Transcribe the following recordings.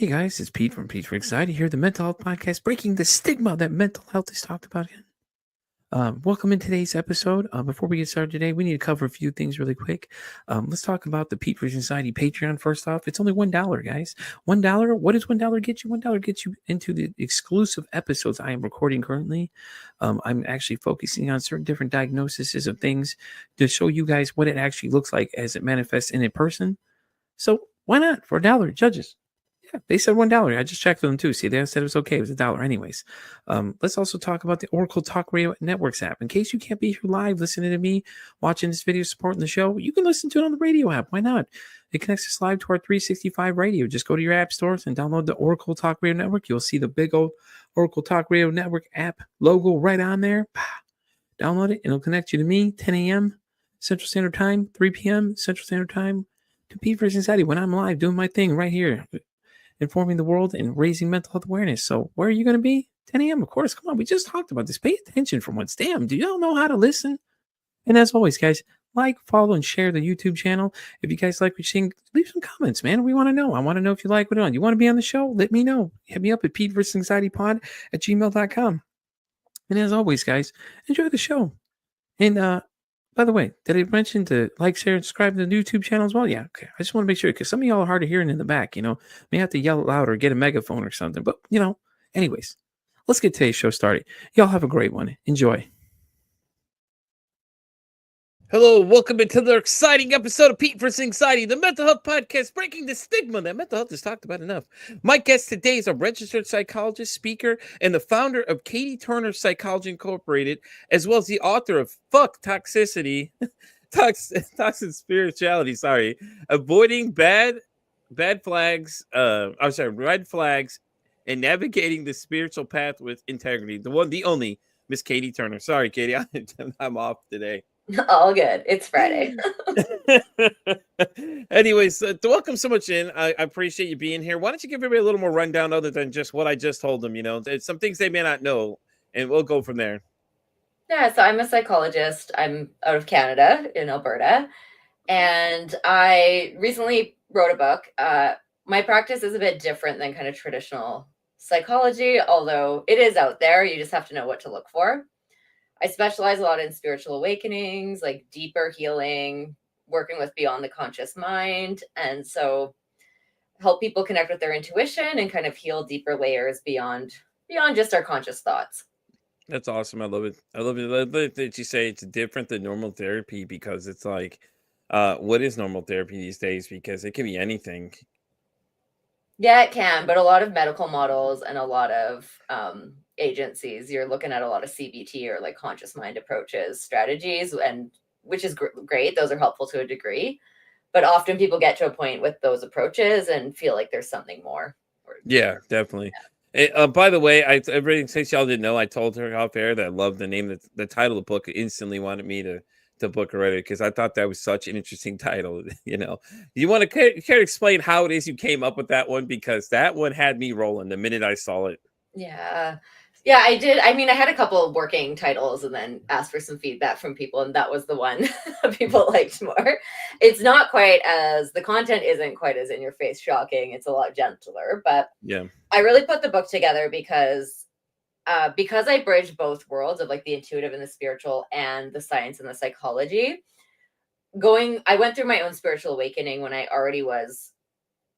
Hey guys, it's Pete from Pete for Anxiety here, the mental health podcast, breaking the stigma that mental health is talked about. Welcome in today's episode. Before we get started today, we need to cover a few things really quick. Let's talk about the Pete for Anxiety Patreon first off. It's only $1, guys. $1. What does $1 get you? $1 gets you into the exclusive episodes I am recording currently. I'm actually focusing on certain different diagnoses of things to show you guys what it actually looks like as it manifests in a person. So why not for $1, judges? Yeah, they said $1. I just checked with them too. See, they said it was okay. It was $1 anyways. Let's also talk about the Oracle Talk Radio Networks app. In case you can't be here live listening to me, watching this video, supporting the show, you can listen to it on the radio app. Why not? It connects us live to our 365 radio. Just go to your app stores and download the Oracle Talk Radio Network. You'll see the big old Oracle Talk Radio Network app logo right on there. Download it and it'll connect you to me, 10 a.m. Central Standard Time, 3 p.m. Central Standard Time, to Pete for Anxiety when I'm live doing my thing right here, informing the world and raising mental health awareness. So where are you going to be? 10 a.m. Of course. Come on. We just talked about this. Pay attention for once. Damn. Do y'all know how to listen? And as always, guys, like, follow, and share the YouTube channel. If you guys like what you're seeing, leave some comments, man. We want to know. I want to know if you like what we're on. You want to be on the show? Let me know. Hit me up at PeteVersusAnxietyPod@gmail.com. And as always, guys, enjoy the show. And by the way, did I mention to like, share, and subscribe to the YouTube channel as well? Yeah, okay. I just want to make sure because some of y'all are hard of hearing in the back, may have to yell loud or get a megaphone or something. But, anyways, let's get today's show started. Y'all have a great one. Enjoy. Hello, welcome into the exciting episode of Pete vs. Anxiety, the mental health podcast, breaking the stigma that mental health is talked about enough. My guest today is a registered psychologist, speaker, and the founder of Katie Turner Psychology Incorporated, as well as the author of Fuck Toxicity, Toxic Spirituality, avoiding red flags, and navigating the spiritual path with integrity. The one, the only, Miss Katie Turner. Sorry, Katie, I'm off today. All good. It's Friday. Anyways, welcome so much in. I appreciate you being here. Why don't you give everybody a little more rundown other than just what I just told them? It's some things they may not know, and we'll go from there. Yeah, so I'm a psychologist. I'm out of Canada in Alberta, and I recently wrote a book. My practice is a bit different than kind of traditional psychology, although it is out there. You just have to know what to look for. I specialize a lot in spiritual awakenings, like deeper healing, working with beyond the conscious mind. And so help people connect with their intuition and kind of heal deeper layers beyond just our conscious thoughts. That's awesome. I love it. I love it that you say it's different than normal therapy, because it's like, what is normal therapy these days? Because it can be anything. Yeah, it can, but a lot of medical models and a lot of agencies, you're looking at a lot of CBT or like conscious mind approaches, strategies, and which is great. Those are helpful to a degree, but often people get to a point with those approaches and feel like there's something more. Yeah, definitely. Yeah. By the way, everybody, in case y'all didn't know, I told her off air that I love the name, the title of the book. Instantly wanted me to book her because I thought that was such an interesting title. You want to care to explain how it is you came up with that one, because that one had me rolling the minute I saw it. Yeah, I did. I mean, I had a couple of working titles and then asked for some feedback from people, and that was the one people liked more. It's not quite as, the content isn't quite as in your face shocking. It's a lot gentler, but yeah, I really put the book together because I bridge both worlds of like the intuitive and the spiritual and the science and the psychology. I went through my own spiritual awakening when I already was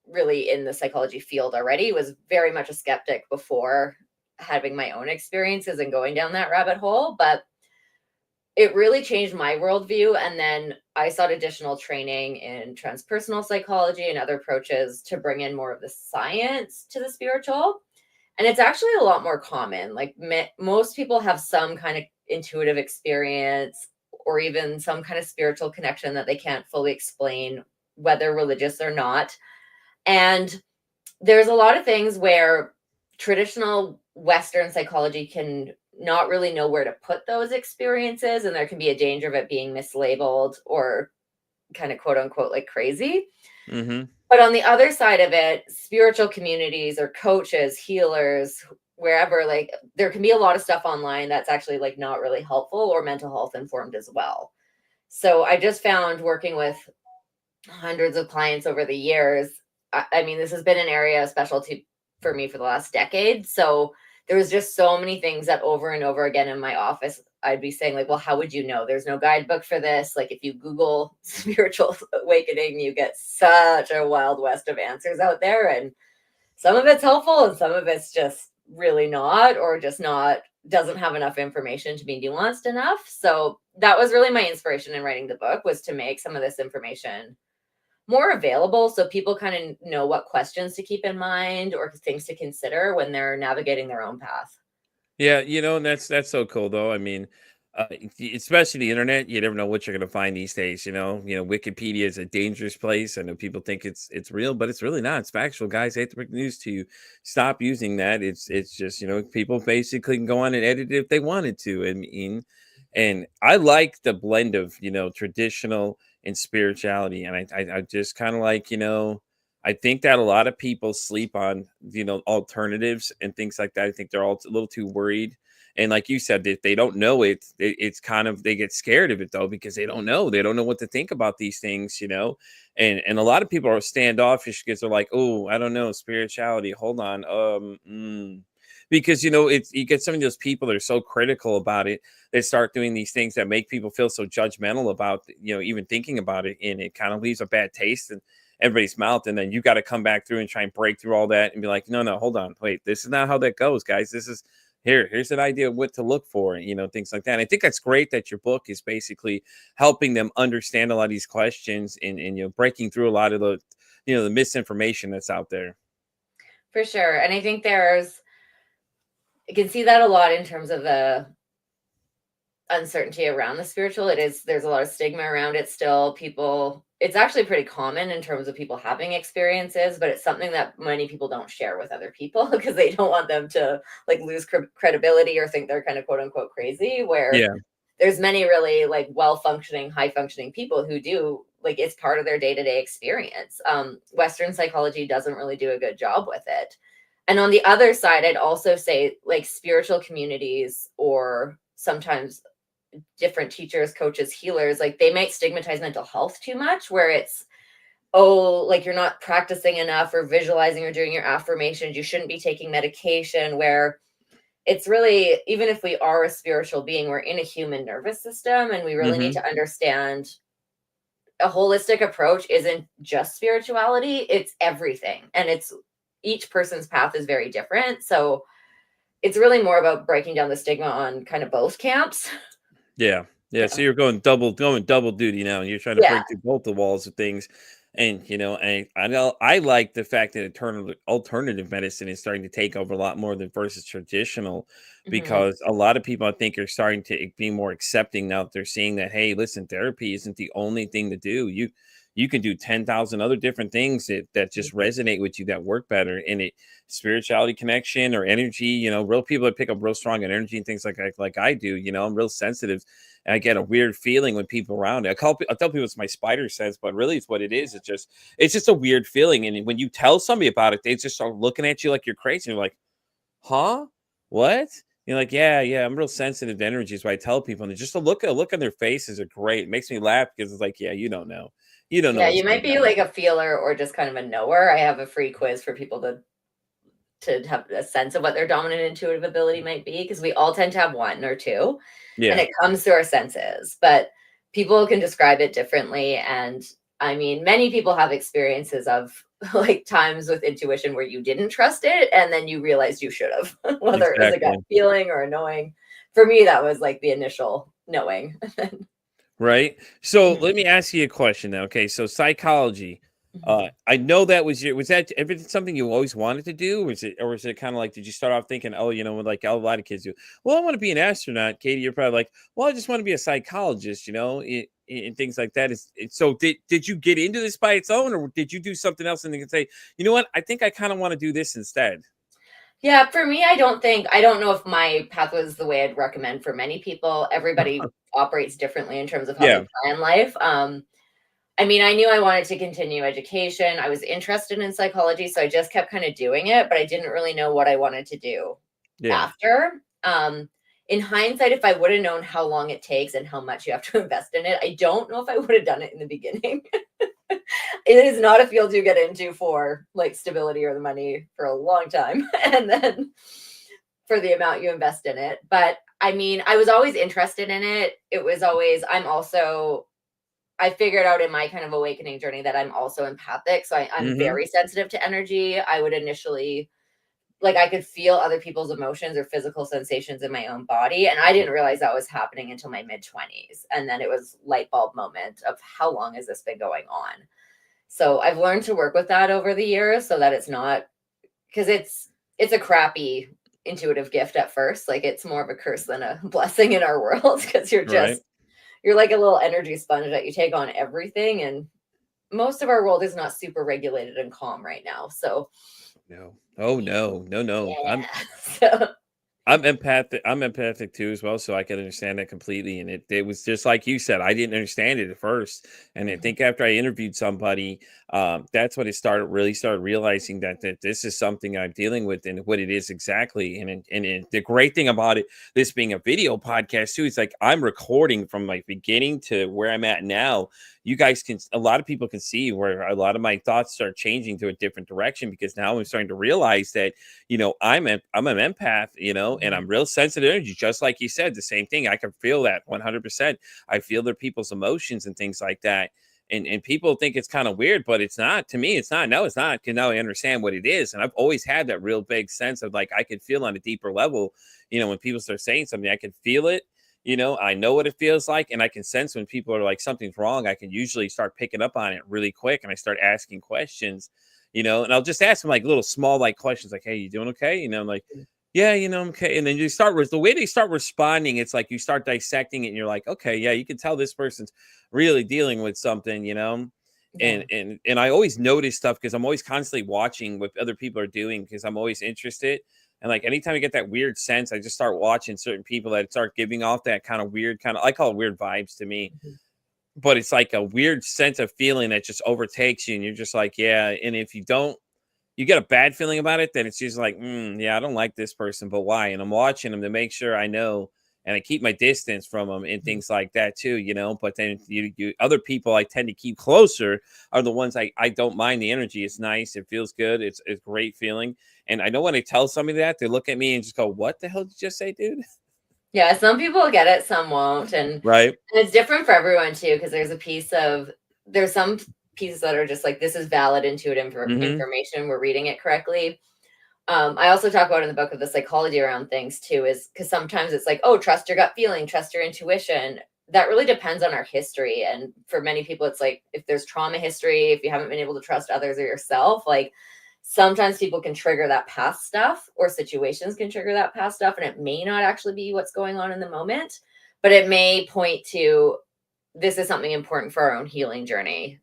really in the psychology field already, was very much a skeptic before having my own experiences and going down that rabbit hole, but it really changed my worldview. And then I sought additional training in transpersonal psychology and other approaches to bring in more of the science to the spiritual. And it's actually a lot more common. Like most people have some kind of intuitive experience or even some kind of spiritual connection that they can't fully explain, whether religious or not. And there's a lot of things where traditional Western psychology can not really know where to put those experiences, and there can be a danger of it being mislabeled or kind of quote unquote like crazy. Mm-hmm. But on the other side of it, spiritual communities or coaches, healers, wherever, like there can be a lot of stuff online that's actually like not really helpful or mental health informed as well. So I just found, working with hundreds of clients over the years, I mean, this has been an area of specialty for me for the last decade. So there was just so many things that over and over again in my office, I'd be saying, like, well, how would you know? There's no guidebook for this. Like, if you Google spiritual awakening, you get such a wild west of answers out there. And some of it's helpful and some of it's just really not, or just not, doesn't have enough information to be nuanced enough. So that was really my inspiration in writing the book, was to make some of this information more available so people kind of know what questions to keep in mind or things to consider when they're navigating their own path. Yeah, and that's so cool though. I mean, especially the internet, you never know what you're gonna find these days. Wikipedia is a dangerous place. I know people think it's real, but it's really not. It's factual, guys. I hate to break the news to you. Stop using that. It's just people basically can go on and edit it if they wanted to. And I like the blend of traditional and spirituality, and I just kind of like I think that a lot of people sleep on, alternatives and things like that. I think they're all a little too worried. And like you said, if they don't know it, it's kind of, they get scared of it though, because they don't know. They don't know what to think about these things. And a lot of people are standoffish because they're like, oh, I don't know, spirituality. Hold on. Because it's, you get some of those people that are so critical about it. They start doing these things that make people feel so judgmental about, even thinking about it, and it kind of leaves a bad taste in everybody's mouth. And then you got to come back through and try and break through all that and be like, no, hold on, wait, this is not how that goes, guys. This is here's an idea of what to look for, things like that. And I think that's great that your book is basically helping them understand a lot of these questions, and breaking through a lot of the misinformation that's out there. For sure. And I think I can see that a lot in terms of the uncertainty around the spiritual. There's a lot of stigma around it still. It's actually pretty common in terms of people having experiences, but it's something that many people don't share with other people because they don't want them to like lose credibility or think they're kind of quote unquote crazy, where Yeah. there's many really like well functioning, high functioning people who do, like, it's part of their day-to-day experience. Western psychology doesn't really do a good job with it. And on the other side, I'd also say like spiritual communities, or sometimes different teachers, coaches, healers, like they might stigmatize mental health too much, where it's, oh, like you're not practicing enough or visualizing or doing your affirmations, you shouldn't be taking medication, where it's really, even if we are a spiritual being, we're in a human nervous system, and we really need Hmm. to understand a holistic approach isn't just spirituality, it's everything. And it's, each person's path is very different. So it's really more about breaking down the stigma on kind of both camps. Yeah. Yeah. Yeah. So you're going double duty now, and you're trying to Yeah. break through both the walls of things. And I know I like the fact that alternative medicine is starting to take over a lot more than versus traditional, Mhm. because a lot of people, I think, are starting to be more accepting now that they're seeing that, hey, listen, therapy isn't the only thing to do. You can do 10,000 other different things that just resonate with you, that work better. And it spirituality connection or energy, real people that pick up real strong energy and things like I do, I'm real sensitive, and I get a weird feeling when people around. I tell people it's my spider sense, but really it's what it is. It's just a weird feeling. And when you tell somebody about it, they just start looking at you like you're crazy. And you're like, huh? What? You're like, yeah, I'm real sensitive to energy. So I tell people, and just a look on their faces are great. It makes me laugh because it's like, yeah, you don't know. You don't know Yeah, what's you might going be on. like a feeler or just kind of a knower. I have a free quiz for people to have a sense of what their dominant intuitive ability might be, because we all tend to have one or two, and Yeah. it comes through our senses, but people can describe it differently. And I mean, many people have experiences of like times with intuition where you didn't trust it and then you realized you should have, whether it was a gut Exactly. feeling or a knowing. For me, that was like the initial knowing. Right. So Mhm, let me ask you a question now. Okay. So psychology. mhm. I know that was that ever something you always wanted to do? Or was it kind of like, did you start off thinking, oh, like a lot of kids do? Well, I want to be an astronaut. Katie, you're probably like, well, I just want to be a psychologist, and things like that. So did you get into this by its own, or did you do something else and then say, you know what, I think I kind of want to do this instead? Yeah, for me, I don't know if my path was the way I'd recommend for many people. Everybody operates differently in terms of how they Yeah. plan life. I mean, I knew I wanted to continue education. I was interested in psychology, so I just kept kind of doing it, but I didn't really know what I wanted to do Yeah. after. In hindsight, if I would have known how long it takes and how much you have to invest in it, I don't know if I would have done it in the beginning. It is not a field you get into for like stability or the money for a long time. And then for the amount you invest in it. But I mean, I was always interested in it. It was always, I figured out in my kind of awakening journey that I'm also empathic. So I'm Mm-hmm. very sensitive to energy. I would initially, like, I could feel other people's emotions or physical sensations in my own body. And I didn't realize that was happening until my mid 20s. And then it was light bulb moment of how long has this been going on? So I've learned to work with that over the years so that it's not, because it's a crappy intuitive gift at first. Like it's more of a curse than a blessing in our world because Right. you're like a little energy sponge that you take on everything. And most of our world is not super regulated and calm right now. So No. Oh no. No, no. I'm yeah. So I'm empathic. I'm empathic too as well, so I can understand that completely. And it was just like you said, I didn't understand it at first, and I mhm, think after I interviewed somebody, that's when it started realizing that this is something I'm dealing with and what it is exactly. The great thing about it, this being a video podcast too, is like I'm recording from my beginning to where I'm at now. You guys can, a lot of people can see where a lot of my thoughts start changing to a different direction because now I'm starting to realize that I'm an empath, and mhm, I'm real sensitive energy, just like you said, the same thing. I can feel that 100%. I feel their people's emotions and things like that. And people think it's kind of weird, but it's not. To me, it's not. No, it's not. Because now I understand what it is. And I've always had that real big sense of like I could feel on a deeper level, when people start saying something, I can feel it. I know what it feels like, and I can sense when people are like something's wrong. I can usually start picking up on it really quick, and I start asking questions, and I'll just ask them like little small like questions like, "Hey, you doing okay?" I'm like, "Yeah, I'm okay." And then you start with the way they start responding, it's like you start dissecting it and you're like, "Okay, yeah, you can tell this person's really dealing with something." yeah. And I always notice stuff because I'm always constantly watching what other people are doing because I'm always interested. And like anytime I get that weird sense, I just start watching certain people that start giving off that kind of weird kind of, I call it weird vibes to me, Mhm. but it's like a weird sense of feeling that just overtakes you and you're just like, yeah. And if you get a bad feeling about it, then it's just like, yeah, I don't like this person, but why? And I'm watching them to make sure I know, and I keep my distance from them and Mhm. things like that too. But then you other people I tend to keep closer are the ones I don't mind the energy. It's nice, it feels good, it's great feeling. And I know when I tell somebody that, they look at me and just go, "What the hell did you just say, dude?" Yeah, some people get it, some won't. And Right? it's different for everyone too, because there's some pieces that are just like this is valid intuitive Mm-hmm. information. We're reading it correctly. I also talk about in the book of the psychology around things too, is because sometimes it's like, oh, trust your gut feeling, trust your intuition. That really depends on our history. And for many people, it's like if there's trauma history, if you haven't been able to trust others or yourself, like sometimes people can trigger that past stuff or situations can trigger that past stuff. And it may not actually be what's going on in the moment, but it may point to this is something important for our own healing journey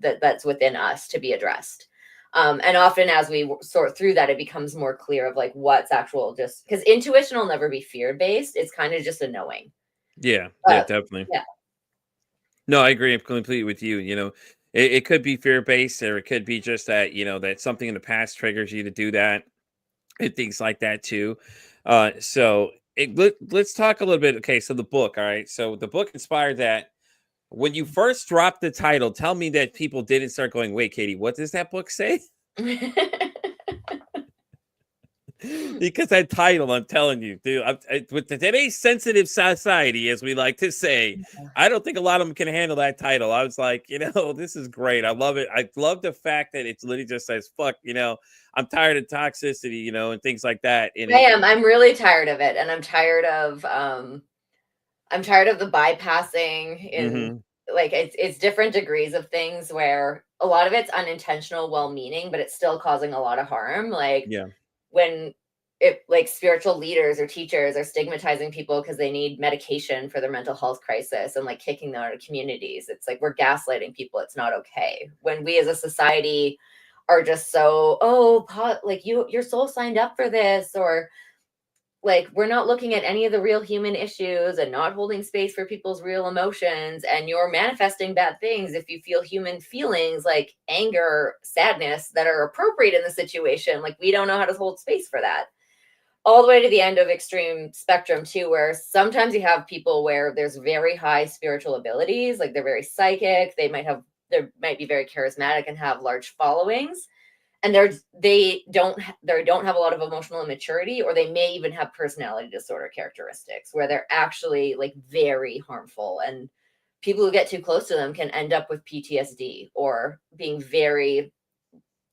that's within us to be addressed. And often as we sort through that, it becomes more clear of like what's actual, just because intuition will never be fear based. It's kind of just a knowing. Yeah, yeah, uh, definitely. yeah. No, I agree completely with you. It could be fear based, or it could be just that that something in the past triggers you to do that and things like that too. Let's talk a little bit. Okay, so the book. All right, so the book inspired that. When you first dropped the title, tell me that people didn't start going, "Wait, Katie, what does that book say?" Because that title, I'm telling you, dude, with today's sensitive society, as we like to say, I don't think a lot of them can handle that title. I was like, this is great. I love it. I love the fact that it's literally just says, fuck, I'm tired of toxicity, and things like that. And I it, am. I'm really tired of it, and I'm tired of the bypassing in hmm like it's different degrees of things where a lot of it's unintentional, well-meaning, but it's still causing a lot of harm. Like yeah, when it like spiritual leaders or teachers are stigmatizing people because they need medication for their mental health crisis and like kicking them out of communities. It's like we're gaslighting people. It's not okay. When we as a society are just so, oh, like you're so signed up for this, or like we're not looking at any of the real human issues and not holding space for people's real emotions, and you're manifesting bad things if you feel human feelings like anger, sadness that are appropriate in the situation. Like we don't know how to hold space for that, all the way to the end of extreme spectrum too, where sometimes you have people where there's very high spiritual abilities, like they're very psychic, they might have might be very charismatic and have large followings, and they don't have a lot of emotional immaturity, or they may even have personality disorder characteristics where they're actually like very harmful, and people who get too close to them can end up with PTSD or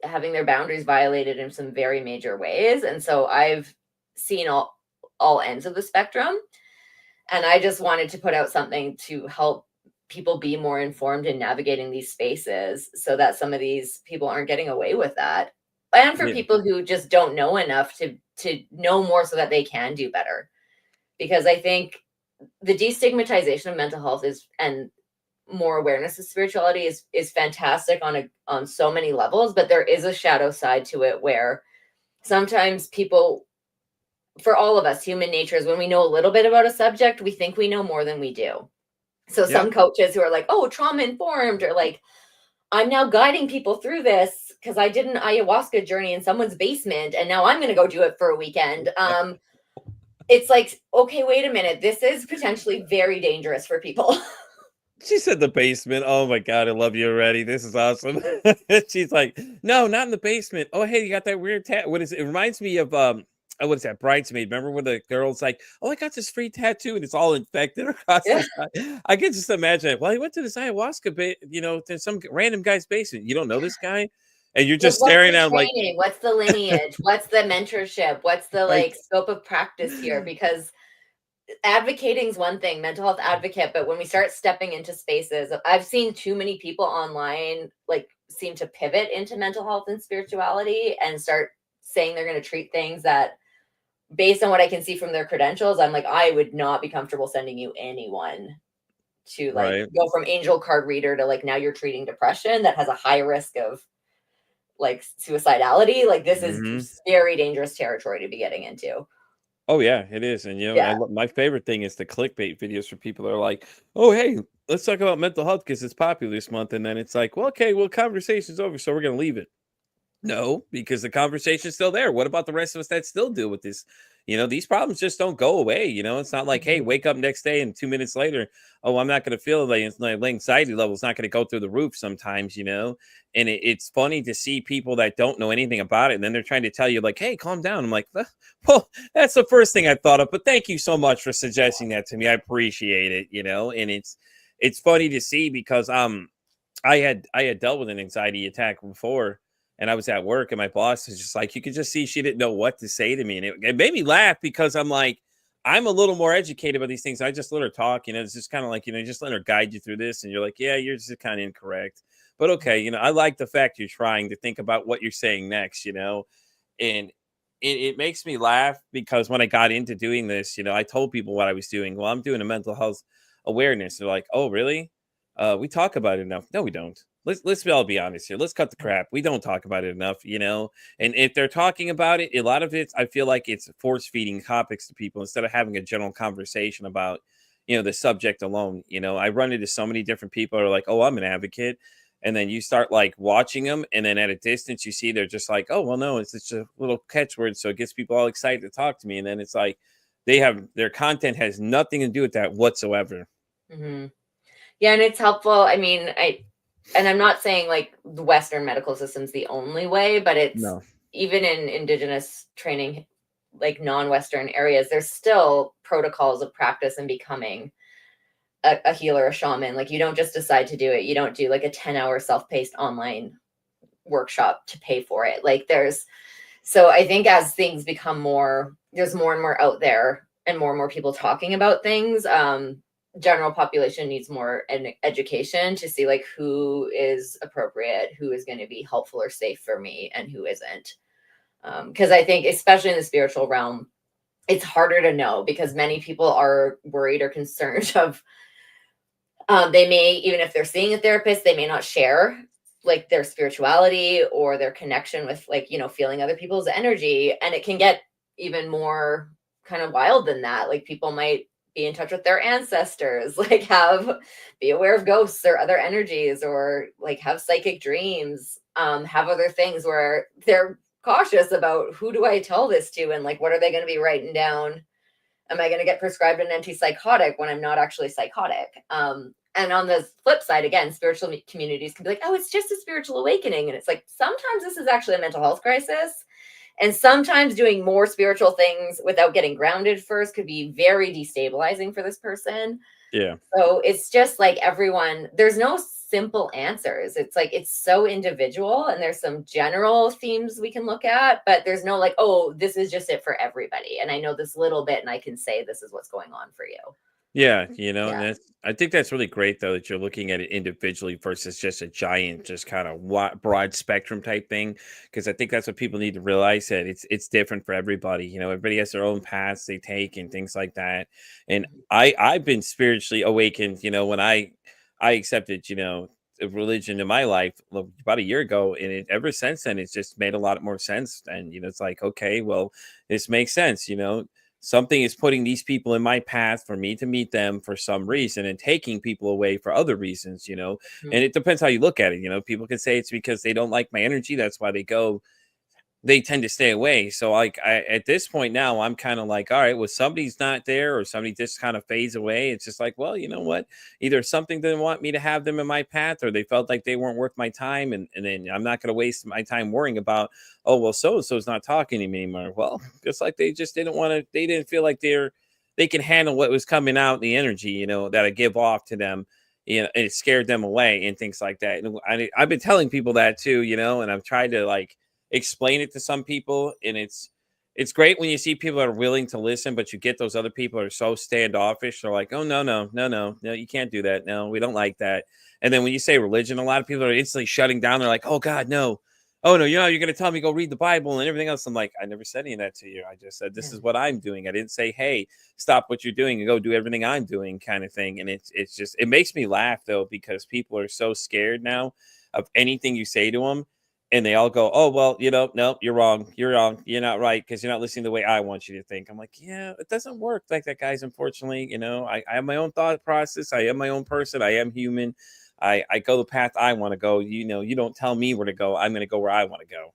having their boundaries violated in some very major ways. And so I've seen all ends of the spectrum, and I just wanted to put out something to help people be more informed in navigating these spaces so that some of these people aren't getting away with that. And for Yeah. people who just don't know enough to know more so that they can do better. Because I think the destigmatization of mental health and more awareness of spirituality is fantastic on so many levels, but there is a shadow side to it where sometimes people, for all of us, human nature is when we know a little bit about a subject, we think we know more than we do. So Yeah. some coaches who are like, oh, trauma informed, or like, I'm now guiding people through this because I did an ayahuasca journey in someone's basement and now I'm going to go do it for a weekend. It's like, okay, wait a minute. This is potentially very dangerous for people. She said the basement. Oh my God, I love you already. This is awesome. She's like, no, not in the basement. Oh, hey, you got that weird What is it? It reminds me of what is that? Bridesmaid. Remember when the girl's like, oh, I got this free tattoo and it's all infected across Yeah. the side. I can just imagine it. Well, he went to this ayahuasca, to some random guy's basement. You don't know this guy? And you're Like, just what's staring the at him like, training? What's the lineage? What's the mentorship? What's the like, like scope of practice here? Because advocating is one thing, mental health advocate, but when we start stepping into spaces, I've seen too many people online like seem to pivot into mental health and spirituality and start saying they're going to treat things that, based on what I can see from their credentials, I'm like, I would not be comfortable sending you anyone to like right. go from angel card reader to like now you're treating depression that has a high risk of like suicidality. Like this is Hmm. very dangerous territory to be getting into. Oh yeah, it is, and Yeah. my favorite thing is the clickbait videos for people that are like, "Oh hey, let's talk about mental health because it's popular this month," and then it's like, "Well, okay, well, conversation's over, so we're gonna leave it." No, because the conversation's still there. What about the rest of us that still deal with this? These problems just don't go away. It's not like, hey, Mhm. wake up next day and 2 minutes later, oh, I'm not going to feel like it's my anxiety level is not going to go through the roof sometimes. And it's funny to see people that don't know anything about it. And then they're trying to tell you, like, hey, calm down. I'm like, well, that's the first thing I thought of. But thank you so much for suggesting that to me. I appreciate it. And it's funny to see because I had dealt with an anxiety attack before, and I was at work, and my boss is just like, you could just see she didn't know what to say to me, and it made me laugh because I'm like, I'm a little more educated about these things. I just let her talk, it's just kind of like, just let her guide you through this, and you're like, yeah, you're just kind of incorrect, but okay, I like the fact you're trying to think about what you're saying next. And it makes me laugh because when I got into doing this, I told people what I was doing. Well, I'm doing a mental health awareness. They're like, oh, really? We talk about it enough. No, we don't. Let's all be honest here. Let's cut the crap. We don't talk about it enough. And if they're talking about it, a lot of it, I feel like it's force feeding topics to people instead of having a general conversation about, the subject alone. I run into so many different people who are like, oh, I'm an advocate. And then you start like watching them, and then at a distance, you see they're just like, oh, well, no, it's just a little catchword. So it gets people all excited to talk to me. And then it's like their content has nothing to do with that whatsoever. Mm-hmm. Yeah, and it's helpful. I mean, I'm not saying like the Western medical system's the only way, but it's No. even in indigenous training, like non-Western areas, there's still protocols of practice and becoming a healer, a shaman. Like you don't just decide to do it. You don't do like a 10-hour self-paced online workshop to pay for it. So I think as things become there's more and more out there and more people talking about things. General population needs more education to see like who is appropriate, who is going to be helpful or safe for me, and who isn't. Because I think, especially in the spiritual realm, it's harder to know because many people are worried or concerned of they may, even if they're seeing a therapist, they may not share like their spirituality or their connection with like, feeling other people's energy. And it can get even more kind of wild than that. Like people might be in touch with their ancestors, like be aware of ghosts or other energies, or like have psychic dreams, have other things where they're cautious about who do I tell this to, and like what are they going to be writing down. Am I going to get prescribed an antipsychotic when I'm not actually psychotic? And on the flip side, again, spiritual communities can be like, oh, it's just a spiritual awakening. And it's like, sometimes this is actually a mental health crisis. And sometimes doing more spiritual things without getting grounded first could be very destabilizing for this person. Yeah. So it's just like everyone, there's no simple answers. It's like, it's so individual, and there's some general themes we can look at, but there's no like, oh, this is just it for everybody. And I know this little bit and I can say this is what's going on for you. Yeah, you know, and Yeah. I think that's really great though that you're looking at it individually versus just a giant, just kind of broad spectrum type thing. Because I think that's what people need to realize, that it's different for everybody. You know, everybody has their own paths they take and things like that. And I've been spiritually awakened. You know, when I accepted, you know, a religion in my life about a year ago, and ever since then it's just made a lot more sense. And you know, it's like, okay, well, this makes sense. You know, something is putting these people in my path for me to meet them for some reason and taking people away for other reasons, you know. And it depends how you look at it. You know, people can say it's because they don't like my energy, that's why they tend to stay away. So like at this point now, I'm kind of like, all right, well, somebody's not there or somebody just kind of fades away. It's just like, well, you know what? Either something didn't want me to have them in my path, or they felt like they weren't worth my time. And then I'm not going to waste my time worrying about, oh, well, so-and-so's not talking to me anymore. Well, just like they just didn't want to, they didn't feel like they can handle what was coming out, the energy, you know, that I give off to them. You know, and it scared them away and things like that. And I've been telling people that too, you know, and I've tried to like explain it to some people, and it's great when you see people that are willing to listen, but you get those other people that are so standoffish. They're like, oh, no, you can't do that. No, we don't like that. And then when you say religion, a lot of people are instantly shutting down. They're like, oh God, no. Oh no, you're going to tell me go read the Bible and everything else. I'm like, I never said any of that to you. I just said this is what I'm doing. I didn't say, hey, stop what you're doing and go do everything I'm doing, kind of thing. And it's just, it makes me laugh though, because people are so scared now of anything you say to them. And they all go, oh, well, you know, no, you're wrong. You're wrong. You're not right, because you're not listening the way I want you to think. I'm like, yeah, it doesn't work like that, guys. Unfortunately, you know, I have my own thought process. I am my own person. I am human. I go the path I want to go. You know, you don't tell me where to go. I'm going to go where I want to go.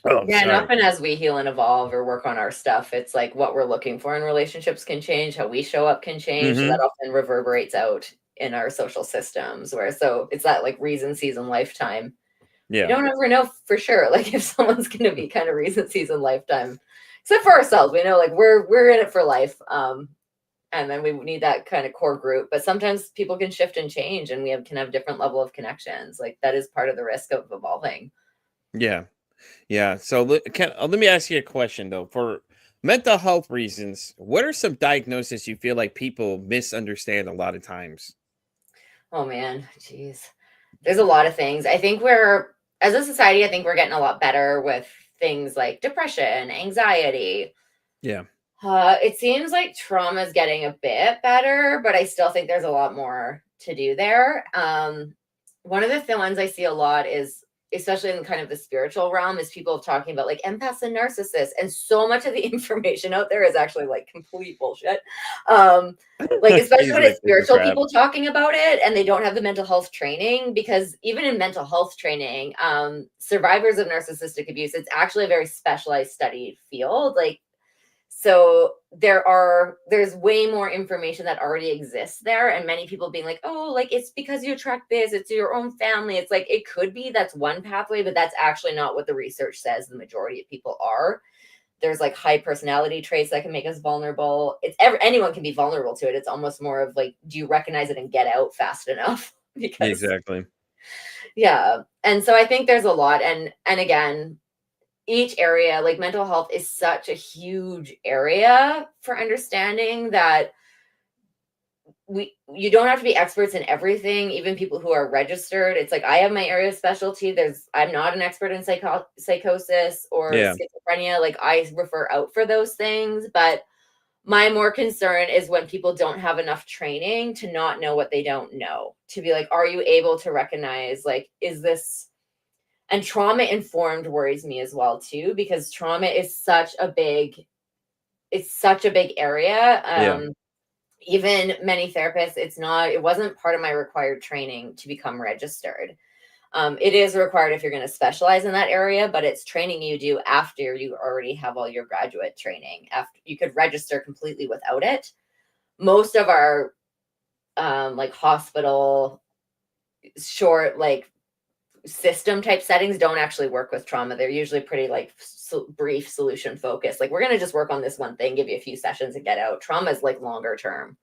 Oh, Yeah, and sorry. often as we heal and evolve or work on our stuff, it's like what we're looking for in relationships can change, how we show up can change. So that Mm-hmm. often reverberates out in our social systems, where so it's that like reason, season, lifetime. We Yeah. don't ever know for sure, like if someone's gonna be kind of reason, season, lifetime, except for ourselves. We know like we're in it for life. And then we need that kind of core group. But sometimes people can shift and change, and can have different level of connections. Like that is part of the risk of evolving. Yeah. Yeah. So let me ask you a question though. For mental health reasons, what are some diagnoses you feel like people misunderstand a lot of times? Oh man, jeez. There's a lot of things. I think as a society, I think we're getting a lot better with things like depression, anxiety. Yeah. It seems like trauma is getting a bit better, but I still think there's a lot more to do there. One of the ones I see a lot is, especially in kind of the spiritual realm, is people talking about like empaths and narcissists, and so much of the information out there is actually like complete bullshit. Like especially when Usually it's I think the spiritual crap. people talking about it and they don't have the mental health training, because even in mental health training, survivors of narcissistic abuse, it's actually a very specialized studied field. Like so there's way more information that already exists there, and many people being like, oh, like it's because you attract this, it's your own family. It's like it could be that's one pathway, but that's actually not what the research says the majority of people are. There's like high personality traits that can make us vulnerable. Anyone can be vulnerable to it. It's almost more of like, do you recognize it and get out fast enough? Because Exactly. yeah. And so I think there's a lot, and again, each area, like mental health is such a huge area for understanding that you don't have to be experts in everything. Even people who are registered, it's like I have my area of specialty. I'm not an expert in psychosis or Yeah. schizophrenia. Like I refer out for those things, but my more concern is when people don't have enough training to not know what they don't know, to be like, are you able to recognize, like, is this, and trauma informed worries me as well too, because trauma is such a big area. Yeah. Even many therapists, it wasn't part of my required training to become registered. It is required if you're going to specialize in that area, but it's training you do after you already have all your graduate training. After you could register completely without it, most of our like hospital short like system type settings don't actually work with trauma. They're usually pretty like brief solution focused. Like, we're going to just work on this one thing, give you a few sessions and get out. Trauma is like longer term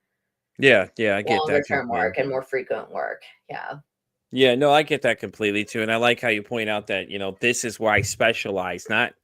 Yeah, I get that completely. work and more frequent work. Yeah. Yeah, no, I get that completely too. And I like how you point out that, this is where I specialize, not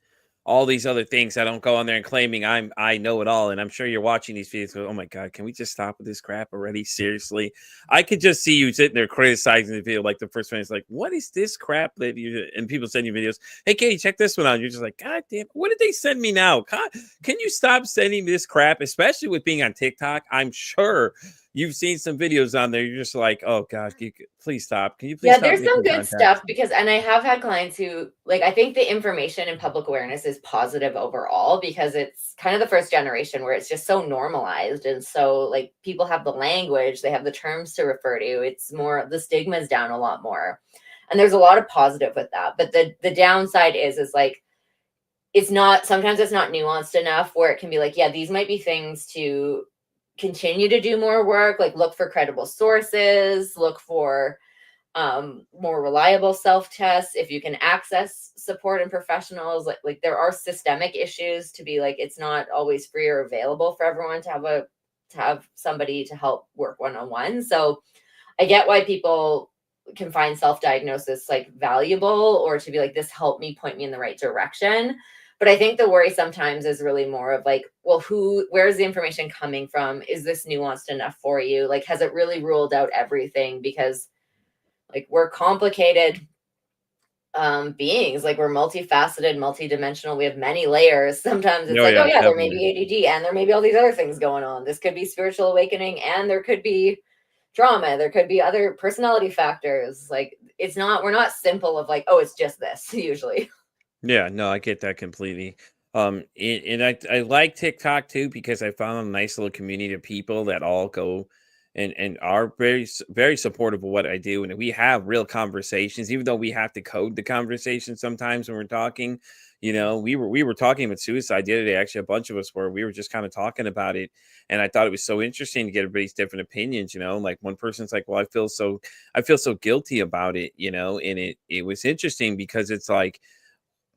all these other things. I don't go on there and claiming I know it all. And I'm sure you're watching these videos go, oh my God, can we just stop with this crap already? Seriously. I could just see you sitting there criticizing the video like the first one is like, what is this crap that you and people send you videos? Hey Katie, check this one out. You're just like, God damn, what did they send me now? God, can you stop sending me this crap? Especially with being on TikTok. I'm sure you've seen some videos on there. You're just like, oh God, please stop. Can you please stop There's some making good content? stuff and I have had clients who like, I think the information and public awareness is positive overall because it's kind of the first generation where it's just so normalized. And so like people have the language, they have the terms to refer to. It's more, the stigma is down a lot more. And there's a lot of positive with that. But the downside is like, sometimes it's not nuanced enough where it can be like, yeah, these might be things to continue to do more work, like look for credible sources, look for more reliable self-tests. If you can access support and professionals, like there are systemic issues to be like, it's not always free or available for everyone to have somebody to help work one-on-one. So I get why people can find self-diagnosis like valuable or to be like, this helped me, point me in the right direction. But I think the worry sometimes is really more of like, well, where's the information coming from? Is this nuanced enough for you? Like, has it really ruled out everything? Because like we're complicated beings, like we're multifaceted, multidimensional. We have many layers. Sometimes it's like, oh yeah, there may be ADD and there may be all these other things going on. This could be spiritual awakening and there could be trauma. There could be other personality factors. Like we're not simple of like, oh, it's just this usually. Yeah, no, I get that completely. And I like TikTok too because I found a nice little community of people that all go and are very supportive of what I do, and we have real conversations, even though we have to code the conversation sometimes when we're talking. We were talking with suicide the other day. Actually, a bunch of us were. We were just kind of talking about it, and I thought it was so interesting to get everybody's different opinions. Like one person's like, "Well, I feel so guilty about it," and it was interesting because it's like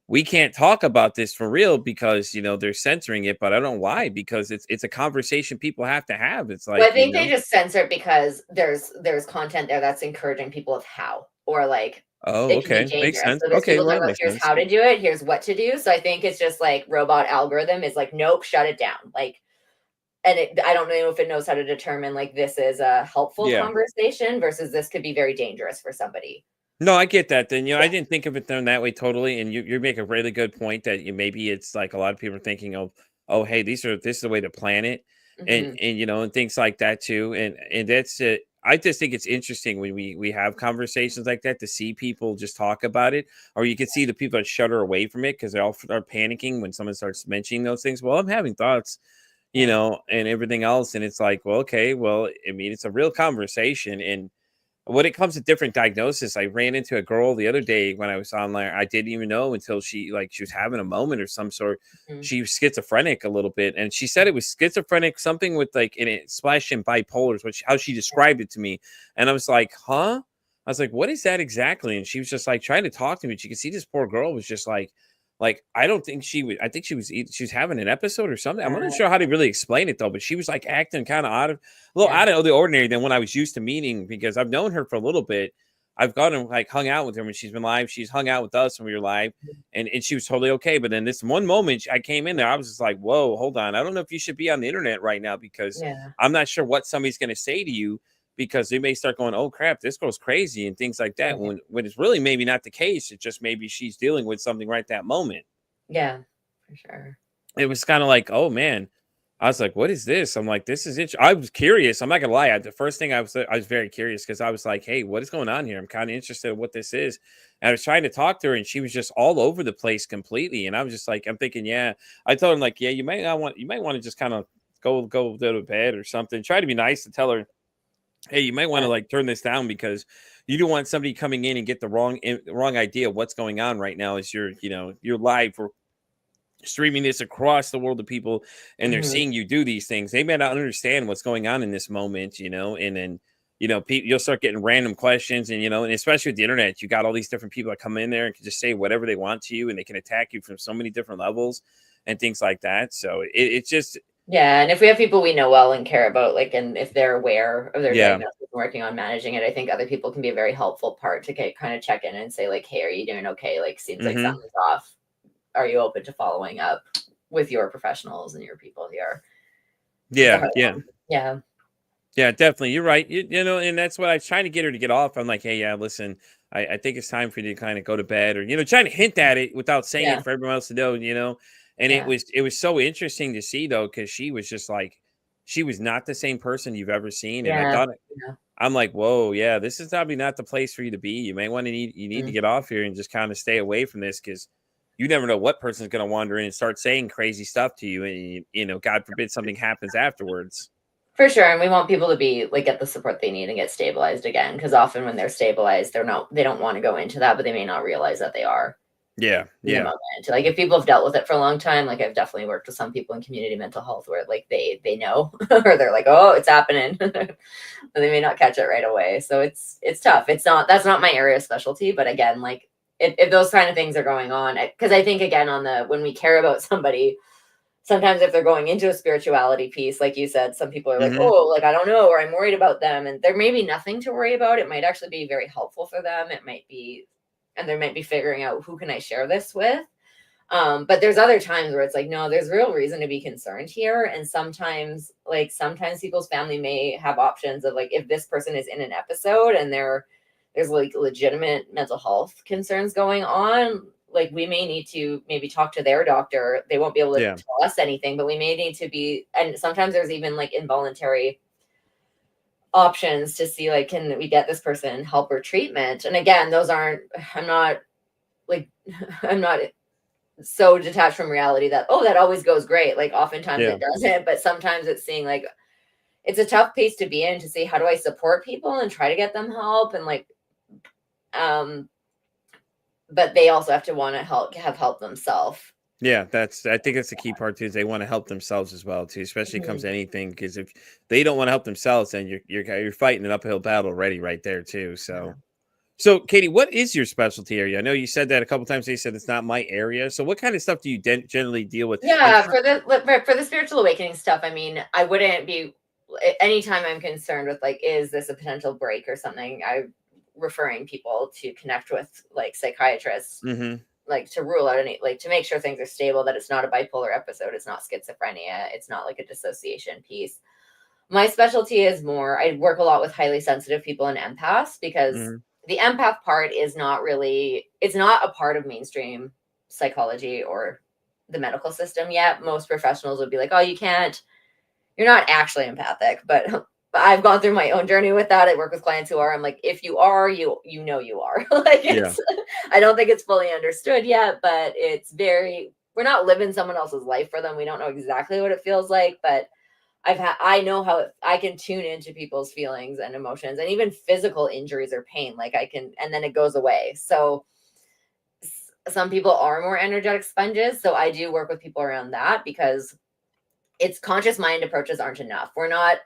we can't talk about this for real because they're censoring it, but I don't know why, because it's a conversation people have to have. It's Well, I like, think they just censor it because there's content there that's encouraging people of how, or like oh, it can be okay, makes dangerous. sense. So there's Okay, people well, talking that about makes here's sense. how to do it, here's what to do. So I think it's just like robot algorithm is like, nope, shut it down. Like, and I don't know if it knows how to determine like this is a helpful Yeah. conversation versus this could be very dangerous for somebody. No, I get that. Then I Yeah. didn't think of it done that way totally, and you make a really good point that maybe it's like a lot of people are thinking of, oh, hey, this is the way to plan it, and Mhm. and things like that too, and that's it. I just think it's interesting when we have conversations like that to see people just talk about it, or you can see the people that shudder away from it because they all are panicking when someone starts mentioning those things. Well, I'm having thoughts, Yeah. and everything else, and it's like, well, okay, well, I mean, it's a real conversation, and when it comes to different diagnosis, I ran into a girl the other day when I was online. I didn't even know until she was having a moment or some sort. Mhm. She was schizophrenic a little bit, and she said it was schizophrenic, something with like in it splashed in bipolars, which how she described it to me. And I was like, huh? I was like, what is that exactly? And she was just like trying to talk to me. She could see this poor girl was just like I don't think she would. I think she was having an episode or something. I'm not sure how to really explain it though, but she was like acting kind of a little Yeah. out of the ordinary than when I was used to meeting because I've known her for a little bit. I've gone and like hung out with her when she's been live. She's hung out with us when we were live, and she was totally okay. But then this one moment I came in there, I was just like, "Whoa, hold on! I don't know if you should be on the internet right now because Yeah. I'm not sure what somebody's going to say to you because they may start going, oh crap, this girl's crazy and things like that. Right. When it's really maybe not the case. It's just maybe she's dealing with something right that moment. Yeah, for sure. It was kind of like, oh man." I was like, "What is this?" I'm like, "This is it." I was curious. I'm not gonna lie. The first thing I was very curious because I was like, "Hey, what is going on here?" I'm kind of interested in what this is. And I was trying to talk to her, and she was just all over the place completely. And I was just like, I'm thinking, yeah. I told him like, yeah, you might want to just kind of go to bed or something. Try to be nice to tell her, hey, you might want to Yeah. like turn this down because you don't want somebody coming in and get the wrong idea of what's going on right now as you're live streaming this across the world to people, and they're Mhm. seeing you do these things. They may not understand what's going on in this moment, and then you'll start getting random questions, and especially with the internet, you got all these different people that come in there and can just say whatever they want to you, and they can attack you from so many different levels and things like that. So it's just Yeah, and if we have people we know well and care about, like, and if they're aware of their yeah. diagnosis and working on managing it, I think other people can be a very helpful part to kind of check in and say, like, hey, are you doing okay? Like, seems like Hmm. something's off. Are you open to following up with your professionals and your people here? It's a Yeah, hard yeah. one. Yeah. Yeah, definitely. You're right. And that's what I was trying to get her to get off. I'm like, hey, yeah, listen, I think it's time for you to kind of go to bed, or trying to hint at it without saying Yeah. it for everyone else to know. And it Yeah. was so interesting to see though, because she was just like, she was not the same person you've ever seen. And I Yeah. thought, Yeah. I'm like, whoa, yeah, this is probably not the place for you to be. You may want to need to Mm. get off here and just kind of stay away from this, because you never know what person's going to wander in and start saying crazy stuff to you, and God forbid something happens afterwards. For sure. And we want people to be like get the support they need and get stabilized again. Because often when they're stabilized, they don't want to go into that, but they may not realize that they are Yeah, in the yeah. moment. Like if people have dealt with it for a long time, like I've definitely worked with some people in community mental health where like they know or they're like, oh, it's happening. But they may not catch it right away. So it's tough. That's not my area of specialty. But again, like if those kind of things are going on, because I think again when we care about somebody, sometimes if they're going into a spirituality piece, like you said, some people are like, Hmm. oh, like, I don't know, or I'm worried about them. And there may be nothing to worry about. It might actually be very helpful for them. And they might be figuring out who can I share this with. But there's other times where it's like, no, there's real reason to be concerned here. And sometimes people's family may have options of like, if this person is in an episode and there's like legitimate mental health concerns going on, like we may need to maybe talk to their doctor. They won't be able to Yeah. tell us anything, but we may need to be, and sometimes there's even like involuntary options to see like, can we get this person help or treatment? And again, those aren't, I'm not like, I'm not so detached from reality that, oh, that always goes great. Like oftentimes Yeah. it doesn't, but sometimes it's seeing like, it's a tough place to be in to see how do I support people and try to get them help. And like, um, but they also have to want to have help themselves. Yeah, I think that's the key part too, is they want to help themselves as well too, especially when it comes Mhm. to anything. Because if they don't want to help themselves, then you're fighting an uphill battle already right there too. Yeah. So Katie, what is your specialty area? I know you said that a couple times. You said it's not my area. So what kind of stuff do you generally deal with? And Yeah, for the spiritual awakening stuff, I mean, I wouldn't be anytime I'm concerned with like, is this a potential break or something? I'm referring people to connect with like psychiatrists, hmm like to rule out any, like to make sure things are stable, that it's not a bipolar episode, it's not schizophrenia, it's not like a dissociation piece. My specialty is more, I work a lot with highly sensitive people and empaths because hmm the empath part is not really, it's not a part of mainstream psychology or the medical system yet. Most professionals would be like, oh, you're not actually empathic, but I've gone through my own journey with that. I work with clients who are, I'm like, if you are, you know you are. Like Yeah. it's I don't think it's fully understood yet, but we're not living someone else's life for them. We don't know exactly what it feels like, but I know I can tune into people's feelings and emotions and even physical injuries or pain. Like I can, and then it goes away. So some people are more energetic sponges. So I do work with people around that because it's conscious mind approaches aren't enough. We're not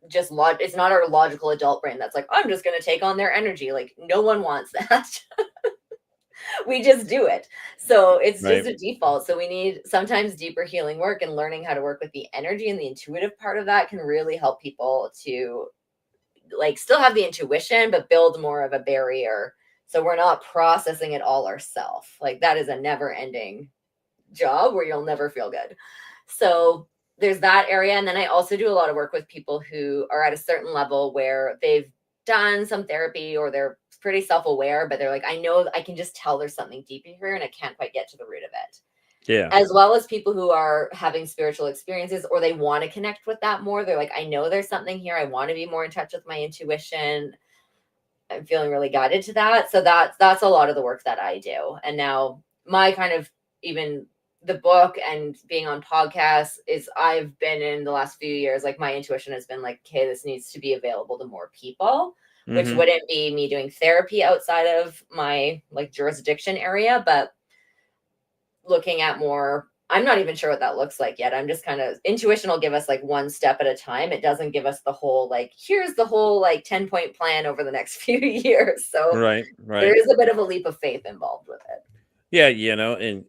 just it's not our logical adult brain that's like, I'm just going to take on their energy. Like no one wants that. We just do it. So it's just Right. a default. So we need sometimes deeper healing work, and learning how to work with the energy and the intuitive part of that can really help people to like still have the intuition, but build more of a barrier. So we're not processing it all ourselves. Like that is a never ending job where you'll never feel good. So there's that area. And then I also do a lot of work with people who are at a certain level where they've done some therapy or they're pretty self-aware, but they're like, I know I can just tell there's something deeper here and I can't quite get to the root of it. Yeah. As well as people who are having spiritual experiences or they want to connect with that more. They're like, I know there's something here. I want to be more in touch with my intuition. I'm feeling really guided to that. So that's a lot of the work that I do. And now my kind of even the book and being on podcasts is I've been in the last few years, like my intuition has been like, okay, this needs to be available to more people, which hmm wouldn't be me doing therapy outside of my like jurisdiction area, but looking at more I'm not even sure what that looks like yet. I'm just kind of, intuition will give us like one step at a time. It doesn't give us the whole, like, here's the whole like 10-point plan over the next few years. So Right, there right. is a bit of a leap of faith involved with it. Yeah, and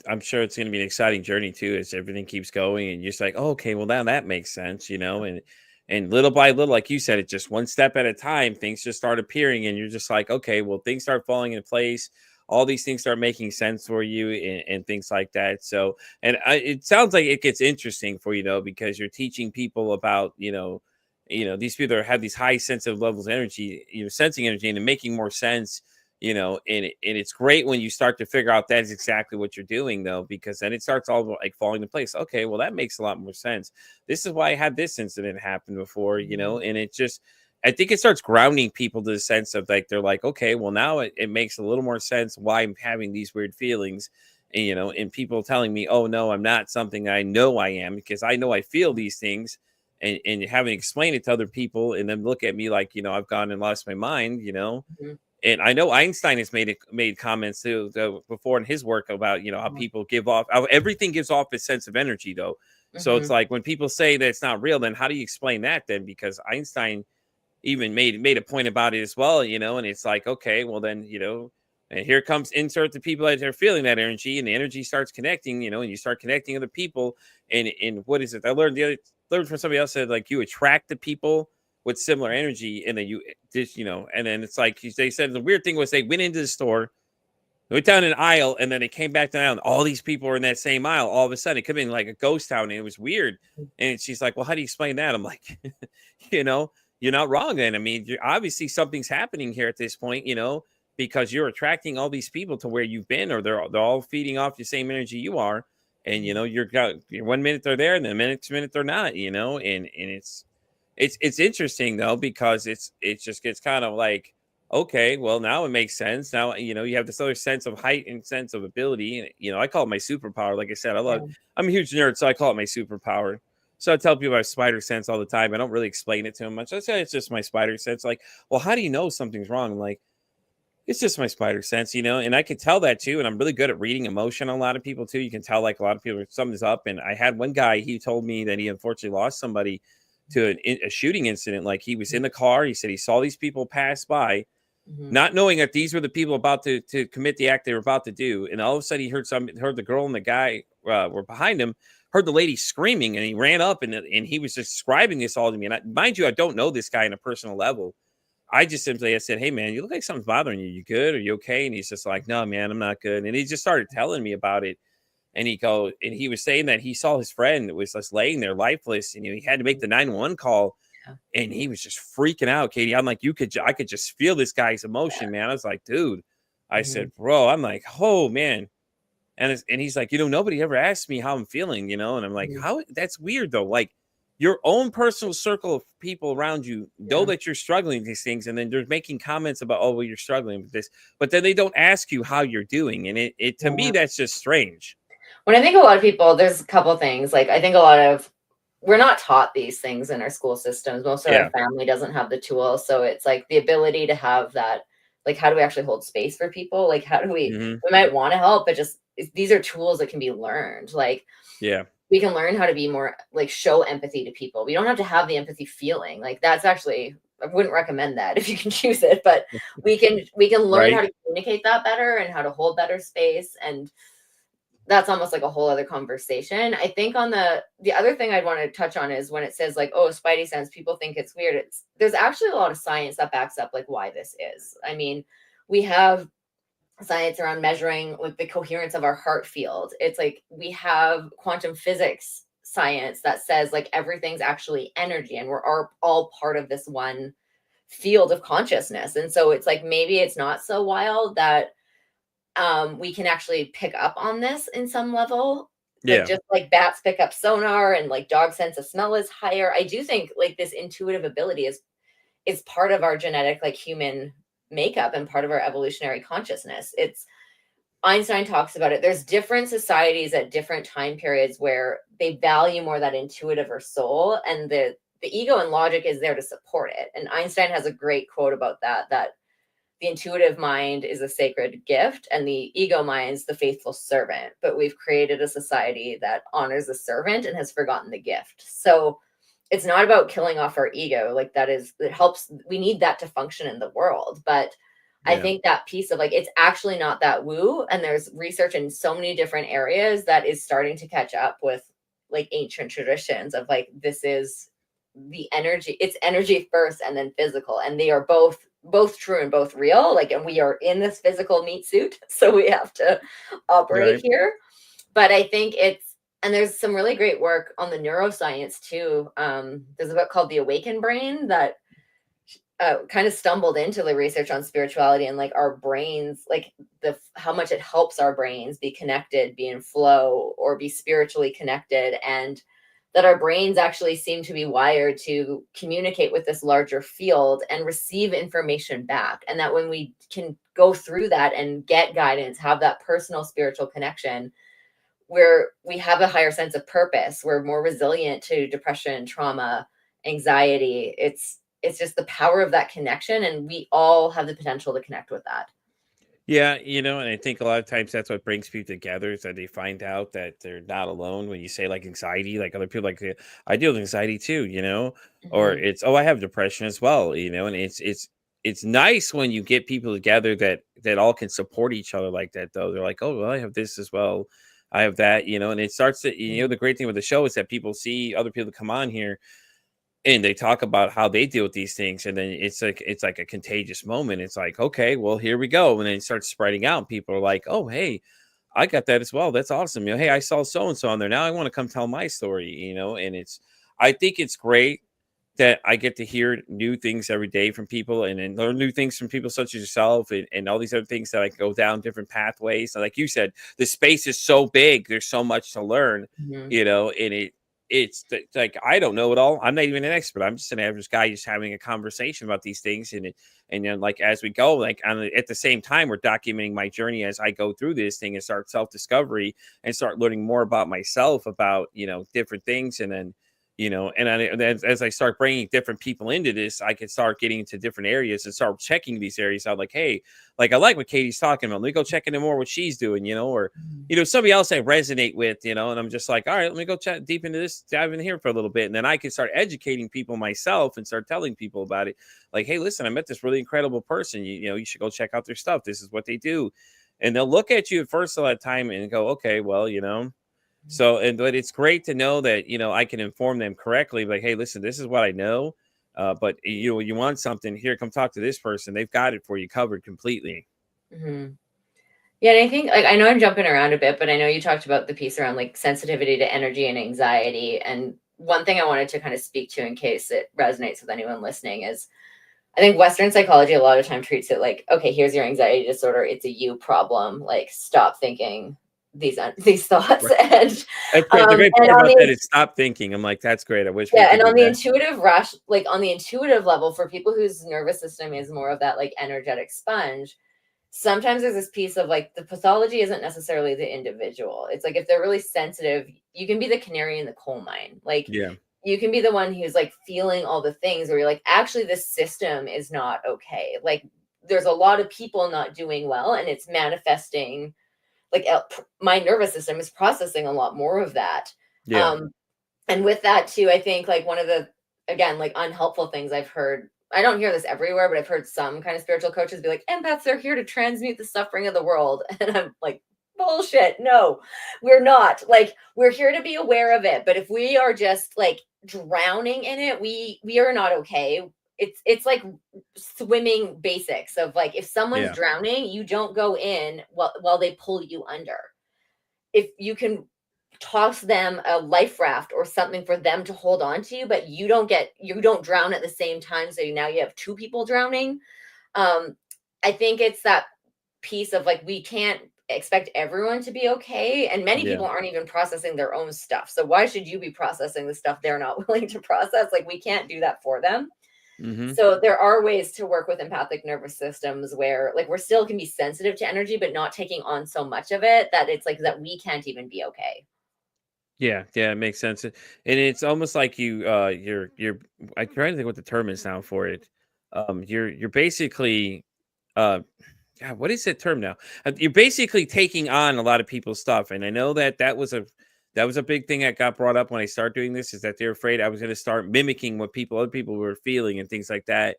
I'm sure it's going to be an exciting journey too, as everything keeps going, and you're just like, oh, okay, well now that makes sense, and little by little, like you said, it's just one step at a time. Things just start appearing, and you're just like, okay, well things start falling into place. All these things start making sense for you, and things like that. So, and it sounds like it gets interesting for you though, because you're teaching people about, these people that have these high sensitive levels of energy, sensing energy, and making more sense, and it's great when you start to figure out that's exactly what you're doing though, because then it starts all like falling into place. Okay, well that makes a lot more sense. This is why I had this incident happen before, Mhm. and it just, I think it starts grounding people to the sense of like, they're like, okay, well now it makes a little more sense why I'm having these weird feelings. And, and people telling me, oh no, I'm not something I know I am, because I know I feel these things. And having explained it to other people and then look at me like, I've gone and lost my mind, Mhm. and I know Einstein has made comments too, before in his work about, how people give off, how everything gives off a sense of energy though. So it's Mhm. like when people say that it's not real, then how do you explain that then? Because Einstein even made a point about it as well, and it's like, okay, well then, and here comes insert the people that are feeling that energy, and the energy starts connecting, and you start connecting other people. And what is it? I learned from somebody else, said like you attract the people with similar energy, and then you just, and then it's like they said the weird thing was they went into the store, they went down an aisle, and then they came back down. All these people were in that same aisle. All of a sudden, it could have been like a ghost town, and it was weird. And she's like, "Well, how do you explain that?" I'm like, you know, you're not wrong. Then I mean, you're, obviously something's happening here at this point, because you're attracting all these people to where you've been, or they're all feeding off the same energy you are. And Mhm. you're 1 minute they're there, and the next minute they're not. And it's interesting though, because it just gets kind of like, okay, well now it makes sense. Now, you have this other sense of height and sense of ability. And, I call it my superpower. Like I said, Yeah. I'm a huge nerd, so I call it my superpower. So I tell people I have spider sense all the time. I don't really explain it to them much. I say it's just my spider sense. Like, well, how do you know something's wrong? I'm like, it's just my spider sense, and I can tell that too. And I'm really good at reading emotion on a lot of people too. You can tell like a lot of people something's up. And I had one guy, he told me that he unfortunately lost somebody to a shooting incident. Like he was in the car. He said he saw these people pass by, Mhm. not knowing that these were the people about to commit the act they were about to do. And all of a sudden he heard the girl and the guy were behind him, heard the lady screaming, and he ran up and he was describing this all to me. And mind you, I don't know this guy on a personal level. I said, "Hey man, you look like something's bothering you. You good? Are you okay?" And he's just like, "No, man, I'm not good." And he just started telling me about it. And he was saying that he saw his friend that was just laying there lifeless, and he had to make the 911 call, Yeah. and he was just freaking out, Katie. I'm like, I could just feel this guy's emotion, man. I was like, dude, I Mhm. said, bro, I'm like, oh man. And he's like, nobody ever asked me how I'm feeling, and I'm like, Mhm. how that's weird though. Like your own personal circle of people around you know Yeah. that you're struggling with these things, and then they're making comments about, oh, well, you're struggling with this, but then they don't ask you how you're doing. And it to me, Yeah. that's just strange. When I think a lot of people, there's a couple things. Like, I think a lot of, we're not taught these things in our school systems. Most of our Yeah. family doesn't have the tools. So it's like the ability to have that, like, how do we actually hold space for people? Like, how do Hmm. we might want to help, but just these are tools that can be learned. Like, Yeah. we can learn how to be more, like, show empathy to people. We don't have to have the empathy feeling. Like, that's actually, I wouldn't recommend that if you can choose it, but we can learn how Right. to communicate that better and how to hold better space. And that's almost like a whole other conversation. I think on the other thing I'd want to touch on is when it says like, oh, spidey sense, people think it's weird. There's actually a lot of science that backs up like why this is. I mean, we have science around measuring like the coherence of our heart field. It's like we have quantum physics science that says like everything's actually energy, and we're all part of this one field of consciousness. And so it's like maybe it's not so wild that we can actually pick up on this in some level. Like, Yeah. just like bats pick up sonar and like dog sense of smell is higher. I do think like this intuitive ability is part of our genetic like human makeup and part of our evolutionary consciousness. It's Einstein talks about it. There's different societies at different time periods where they value more that intuitive or soul, and the ego and logic is there to support it. And Einstein has a great quote about that the intuitive mind is a sacred gift and the ego mind is the faithful servant. But we've created a society that honors the servant and has forgotten the gift. So it's not about killing off our ego. Like it helps. We need that to function in the world. But I think that piece of like, it's actually not that woo. And there's research in so many different areas that is starting to catch up with like ancient traditions of like, this is the energy, it's energy first and then physical. And they are both true and both real. Like, and we are in this physical meat suit. So we have to operate here. But I think and there's some really great work on the neuroscience too. There's a book called The Awakened Brain that kind of stumbled into the research on spirituality and like our brains, like how much it helps our brains be connected, be in flow, or be spiritually connected, and that our brains actually seem to be wired to communicate with this larger field and receive information back. And that when we can go through that and get guidance, have that personal spiritual connection, where we have a higher sense of purpose, we're more resilient to depression, trauma, anxiety. It's just the power of that connection, and we all have the potential to connect with that. Yeah, and I think a lot of times that's what brings people together is that they find out that they're not alone. When you say like anxiety, like other people, like I deal with anxiety too, or Mhm. it's I have depression as well, and it's nice when you get people together that all can support each other like that. Though they're like, oh, well, I have this as well, I have that, and it starts to, the great thing with the show is that people see other people come on here and they talk about how they deal with these things, and then it's like a contagious moment. It's like, okay, well, here we go, and then it starts spreading out. People are like, oh, hey, I got that as well, that's awesome. Hey, I saw so and so on there, now I want to come tell my story. And I think it's great that I get to hear new things every day from people, and learn new things from people such as yourself, and all these other things that I go down different pathways. And like you said, the space is so big, there's so much to learn, Mhm. and like I don't know it all. I'm not even an expert. I'm just an average guy just having a conversation about these things, and then like as we go, like at the same time, we're documenting my journey as I go through this thing and start self-discovery and start learning more about myself, about different things. And then and as I start bringing different people into this, I can start getting into different areas and start checking these areas out. Like, hey, like I like what Katie's talking about. Let me go check into more what she's doing, or somebody else I resonate with, and I'm just like, all right, let me go chat deep into this, dive in here for a little bit, and then I can start educating people myself and start telling people about it. Like, hey, listen, I met this really incredible person. You should go check out their stuff. This is what they do, and they'll look at you at first a lot of time and go, okay, well, So, but it's great to know that, I can inform them correctly. Like, hey, listen, this is what I know. But you want something here, come talk to this person. They've got it for you covered completely. Mhm. Yeah, and I think like I know I'm jumping around a bit, but I know you talked about the piece around like sensitivity to energy and anxiety. And one thing I wanted to kind of speak to in case it resonates with anyone listening is I think Western psychology a lot of time treats it like, okay, here's your anxiety disorder. It's a you problem. Like, stop thinking these thoughts. Right. That's great. The great And part on about that the is stop thinking. I'm like, that's great. I wish we yeah, could and do on the that. intuitive like on the intuitive level, for people whose nervous system is more of that like energetic sponge, sometimes there's this piece of like the pathology isn't necessarily the individual. It's like if they're really sensitive, you can be the canary in the coal mine. Like Yeah. you can be the one who's like feeling all the things where you're like, actually, this system is not okay. Like there's a lot of people not doing well, and it's manifesting. Like my nervous system is processing a lot more of that. Yeah. Um, and with that too, I think like one of the again like unhelpful things I've heard, I don't hear this everywhere, but I've heard some kind of spiritual coaches be like, empaths are here to transmute the suffering of the world. And I'm like, bullshit. No, we're not. Like, we're here to be aware of it. But if we are just like drowning in it, we are not okay. It's like swimming basics of like if someone's Yeah. drowning, you don't go in while they pull you under. If you can toss them a life raft or something for them to hold on to, but you don't drown at the same time. So now you have two people drowning. I think it's that piece of like, we can't expect everyone to be okay. And many Yeah. people aren't even processing their own stuff. So why should you be processing the stuff they're not willing to process? Like, we can't do that for them. Mm-hmm. So there are ways to work with empathic nervous systems where like we're still can be sensitive to energy, but not taking on so much of it that it's like that we can't even be okay. Yeah, yeah, it makes sense. And it's almost like you're I'm trying to think what the term is now for it. You're basically uh God, what is that term now? You're basically taking on a lot of people's stuff, and I know that was a big thing that got brought up when I started doing this, is that they're afraid I was going to start mimicking what other people were feeling and things like that.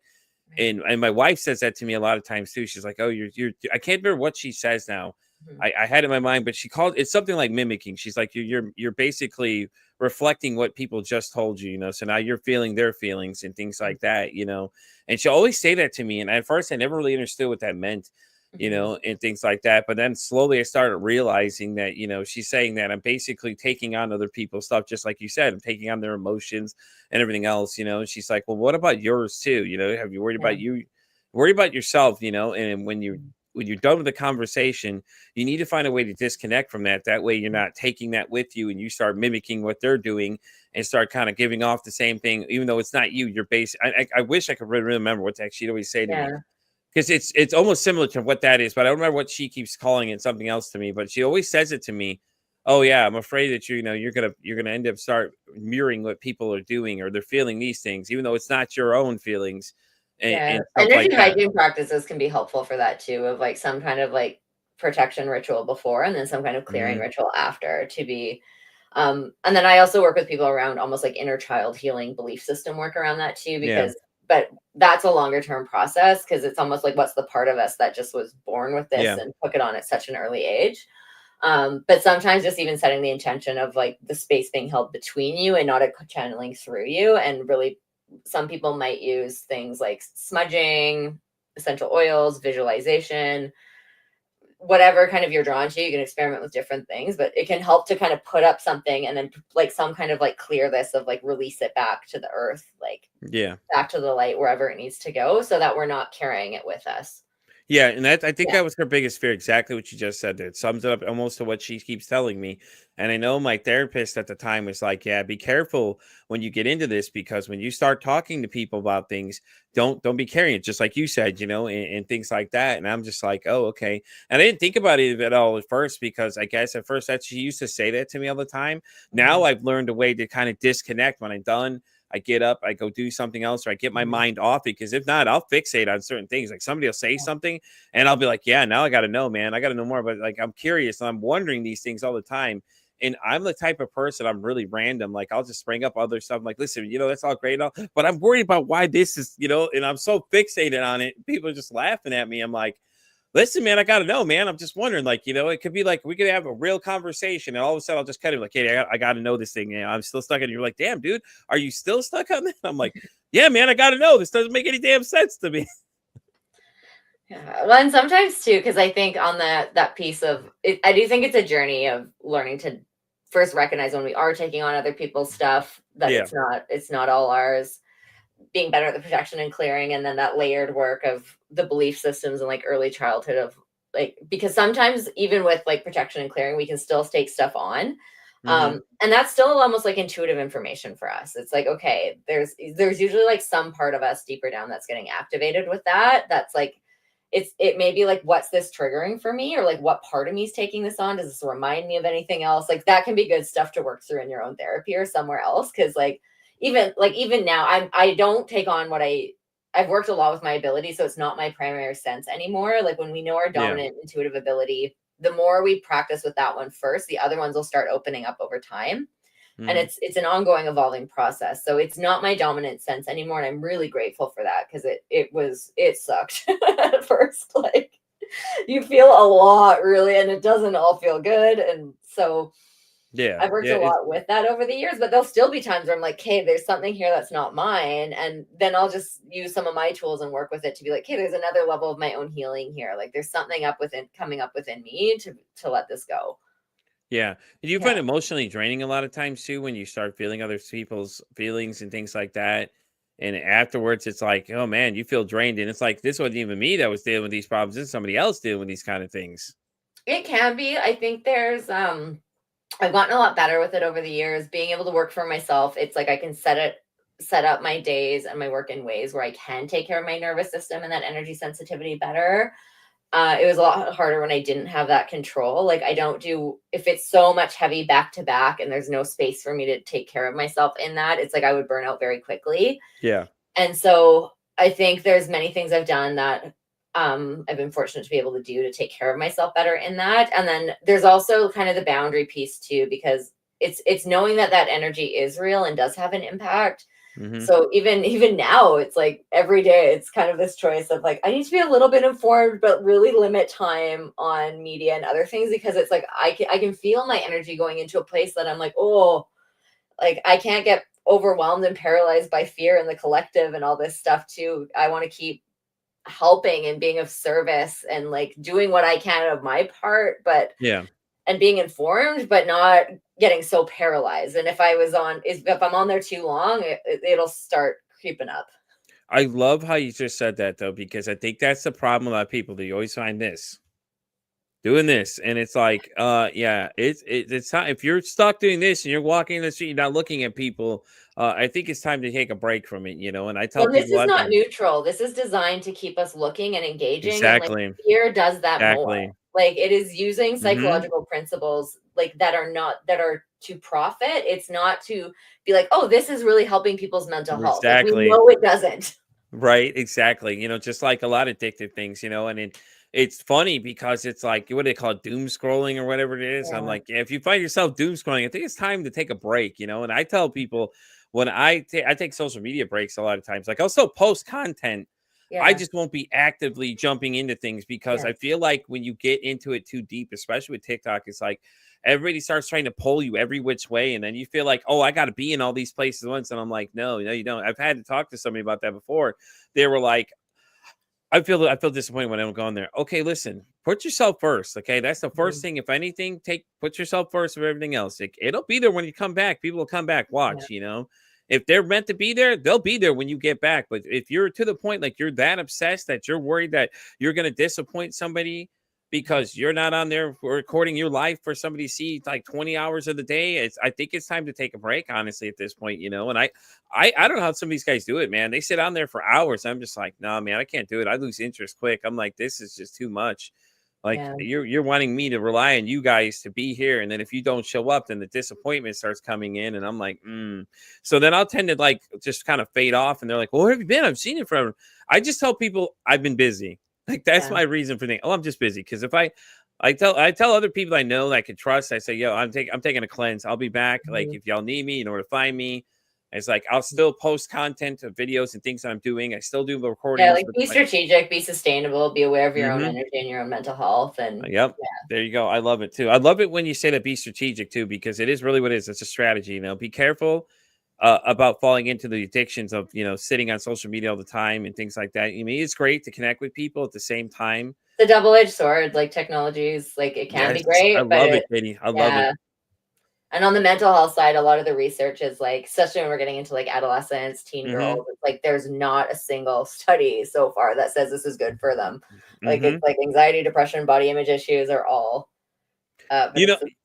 Right. And my wife says that to me a lot of times too. She's like, "Oh, you're." I can't remember what she says now. Mhm. I had it in my mind, but she called it's something like mimicking. She's like, you're basically reflecting what people just told you, So now you're feeling their feelings and things like that. And she always say that to me, and at first I never really understood what that meant, Mhm. and things like that. But then slowly I started realizing that, she's saying that I'm basically taking on other people's stuff, just like you said, I'm taking on their emotions and everything else. And she's like, well, what about yours too? Have you worried Yeah. about you? Worry about yourself. And when you Mhm. when you're done with the conversation, you need to find a way to disconnect from that. That way, you're not taking that with you, and you start mimicking what they're doing and start kind of giving off the same thing, even though it's not you. You're base. I wish I could really remember what she'd always say to me, Yeah. because it's almost similar to what that is, but I don't remember what she keeps calling it, something else to me. But she always says it to me. Oh yeah, I'm afraid that you're gonna end up start mirroring what people are doing, or they're feeling these things, even though it's not your own feelings, and, Yeah. and stuff Energy like that. hygiene practices can be helpful for that too, of like some kind of like protection ritual before and then some kind of clearing Hmm. ritual after to be. And then I also work with people around almost like inner child healing belief system work around that too, Yeah, but that's a longer term process because it's almost like what's the part of us that just was born with this yeah, and took it on at such an early age. But sometimes just even setting the intention of like the space being held between you and not a channeling through you. And really, some people might use things like smudging, essential oils, visualization, whatever kind of you're drawn to. You can experiment with different things, but it can help to kind of put up something and then like some kind of like clear this of like release it back to the earth, like yeah. back to the light, wherever it needs to go, so that we're not carrying it with us. Yeah, and I think Yeah. that was her biggest fear. Exactly what you just said there. It sums it up almost to what she keeps telling me. And I know my therapist at the time was like, "Yeah, be careful when you get into this, because when you start talking to people about things, don't be carrying it, just like you said, and things like that." And I'm just like, "Oh, okay." And I didn't think about it at all at first, because I guess at first that she used to say that to me all the time. Now Mhm. I've learned a way to kind of disconnect when I'm done. I get up, I go do something else, or I get my Mhm. mind off it. Because if not, I'll fixate on certain things. Like somebody will say something, and I'll be like, yeah, now I got to know, man. I got to know more. But like, I'm curious and I'm wondering these things all the time. And I'm the type of person, I'm really random. Like, I'll just bring up other stuff. I'm like, listen, that's all great, and all, but I'm worried about why this is, and I'm so fixated on it. People are just laughing at me. I'm like, listen, man, I got to know, man. I'm just wondering, like, it could be like we could have a real conversation, and all of a sudden I'll just cut him like, hey, I got to know this thing. I'm still stuck on it. You're like, damn, dude, are you still stuck on that? I'm like, yeah, man, I got to know. This doesn't make any damn sense to me. Yeah, well, and sometimes too, because I think on that piece of it, I do think it's a journey of learning to first recognize when we are taking on other people's stuff that Yeah. it's not all ours, being better at the protection and clearing, and then that layered work of the belief systems and like early childhood of like because sometimes even with like protection and clearing, we can still take stuff on. Hmm. And that's still almost like intuitive information for us. It's like, okay, there's usually like some part of us deeper down that's getting activated with that. That's like it may be like, what's this triggering for me? Or like what part of me is taking this on? Does this remind me of anything else? Like that can be good stuff to work through in your own therapy or somewhere else. Cause even now I don't take on I've worked a lot with my ability, so it's not my primary sense anymore. Like when we know our Yeah. dominant intuitive ability, the more we practice with that one first, the other ones will start opening up over time. And Hmm. it's an ongoing evolving process. So it's not my dominant sense anymore. And I'm really grateful for that because it sucked at first. Like you feel a lot really, and it doesn't all feel good. And so Yeah. I've worked Yeah. a lot with that over the years, but there'll still be times where I'm like, hey, there's something here that's not mine. And then I'll just use some of my tools and work with it to be like, hey, there's another level of my own healing here. Like there's something coming up within me to let this go. Yeah. Do you Yeah. find emotionally draining a lot of times too when you start feeling other people's feelings and things like that? And afterwards, it's like, oh man, you feel drained. And it's like, this wasn't even me that was dealing with these problems. This is somebody else dealing with these kind of things. It can be. I think I've gotten a lot better with it over the years, being able to work for myself. It's like I can set up my days and my work in ways where I can take care of my nervous system and that energy sensitivity better. It was a lot harder when I didn't have that control. Like I don't do if it's so much heavy back to back and there's no space for me to take care of myself in that, it's like I would burn out very quickly. Yeah. And so I think there's many things I've done that I've been fortunate to be able to do to take care of myself better in that. And then there's also kind of the boundary piece too, because it's knowing that that energy is real and does have an impact. Mhm. So even now, it's like every day, it's kind of this choice of like, I need to be a little bit informed, but really limit time on media and other things, because it's like I can feel my energy going into a place that I'm like, oh, like I can't get overwhelmed and paralyzed by fear and the collective and all this stuff too. I want to keep helping and being of service and like doing what I can of my part, but Yeah. and being informed, but not getting so paralyzed. And if I'm on there too long, it'll start creeping up. I love how you just said that though, because I think that's the problem with a lot of people. They always find this. Doing this, and it's like, yeah, it's not, if you're stuck doing this and you're walking in the street, you're not looking at people, I think it's time to take a break from it, and I tell Well, this people a is lot of not times. neutral. This is designed to keep us looking and engaging, and like Exactly, fear does that more. exactly. Like it is using Mhm. psychological principles like that are to profit. It's not to be like, oh, this is really helping people's mental health. Like we Exactly. know it doesn't. Right, exactly. Just like a lot of addictive things, and it's funny because it's like, what do they call it, doom scrolling or whatever it is. I'm Yeah. like, yeah, if you find yourself doom scrolling, I think it's time to take a break. And I tell people when I take social media breaks a lot of times, like I'll still post content. I Yeah. just won't be actively jumping into things because Yeah. I feel like when you get into it too deep, especially with TikTok, it's like everybody starts trying to pull you every which way. And then you feel like, oh, I got to be in all these places at once. And I'm like, no, no, you don't. I've had to talk to somebody about that before. They were like, I feel disappointed when I don't go on there. Okay, listen, put yourself first. Okay, that's the first Mhm. thing. If anything, put yourself first of everything else. It'll be there when you come back. People will come back. Yeah. Watch. If they're meant to be there, they'll be there when you get back. But if you're to the point like you're that obsessed that you're worried that you're going to disappoint somebody because you're not on there recording your life for somebody to see like 20 hours of the day, I think it's time to take a break, honestly, at this point. And I don't know how some of these guys do it, man. They sit on there for hours. I'm just like, no, man, I can't do it. I lose interest quick. I'm like, this is just too much. Like Yeah. you're wanting me to rely on you guys to be here, and then if you don't show up, then the disappointment starts coming in, and I'm like, So then I'll tend to like just kind of fade off, and they're like, well, where have you been? I've seen you forever. I just tell people I've been busy. Like that's Yeah. my reason for thinking, oh, I'm just busy. Because if I tell other people I know that I can trust, I say, yo, I'm taking a cleanse. I'll be back. Like Mhm. if y'all need me, you know where to find me. It's like I'll still post content of videos and things that I'm doing. I still do the Yeah, recordings like with be like, strategic, be sustainable, be aware of your own mm-hmm. energy and your own mental health. And Yep. yeah. There you go. I love it too. I love it when you say to be strategic too, because it is really what it is. It's a strategy. Be careful about falling into the addictions of sitting on social media all the time and things like that. I mean, it's great to connect with people at the same time. It's a double-edged sword, like technologies, like it can Yes, be I great, but love it, Katie. I love it. yeah. And on the mental health side, a lot of the research is like, especially when we're getting into like adolescents, teen Mm-hmm. girls, it's like there's not a single study so far that says this is good for them. Like Mm-hmm. it's like anxiety, depression, body image issues are all but You know, it's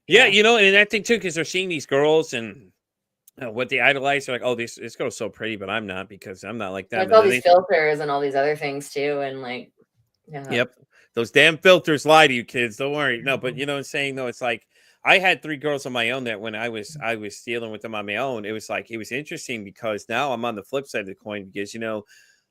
yeah, yeah. and that thing too, because they're seeing these girls and what they idolize. They're like, oh, this girl's so pretty, but I'm not because I'm not like them. There's And all then these they filters and all these other things too. And like, yeah. Yep. Those damn filters lie to you kids. Don't worry. No, but you know what I'm saying? No, it's like I had three girls on my own that when I was dealing with them on my own, it was like it was interesting because now I'm on the flip side of the coin because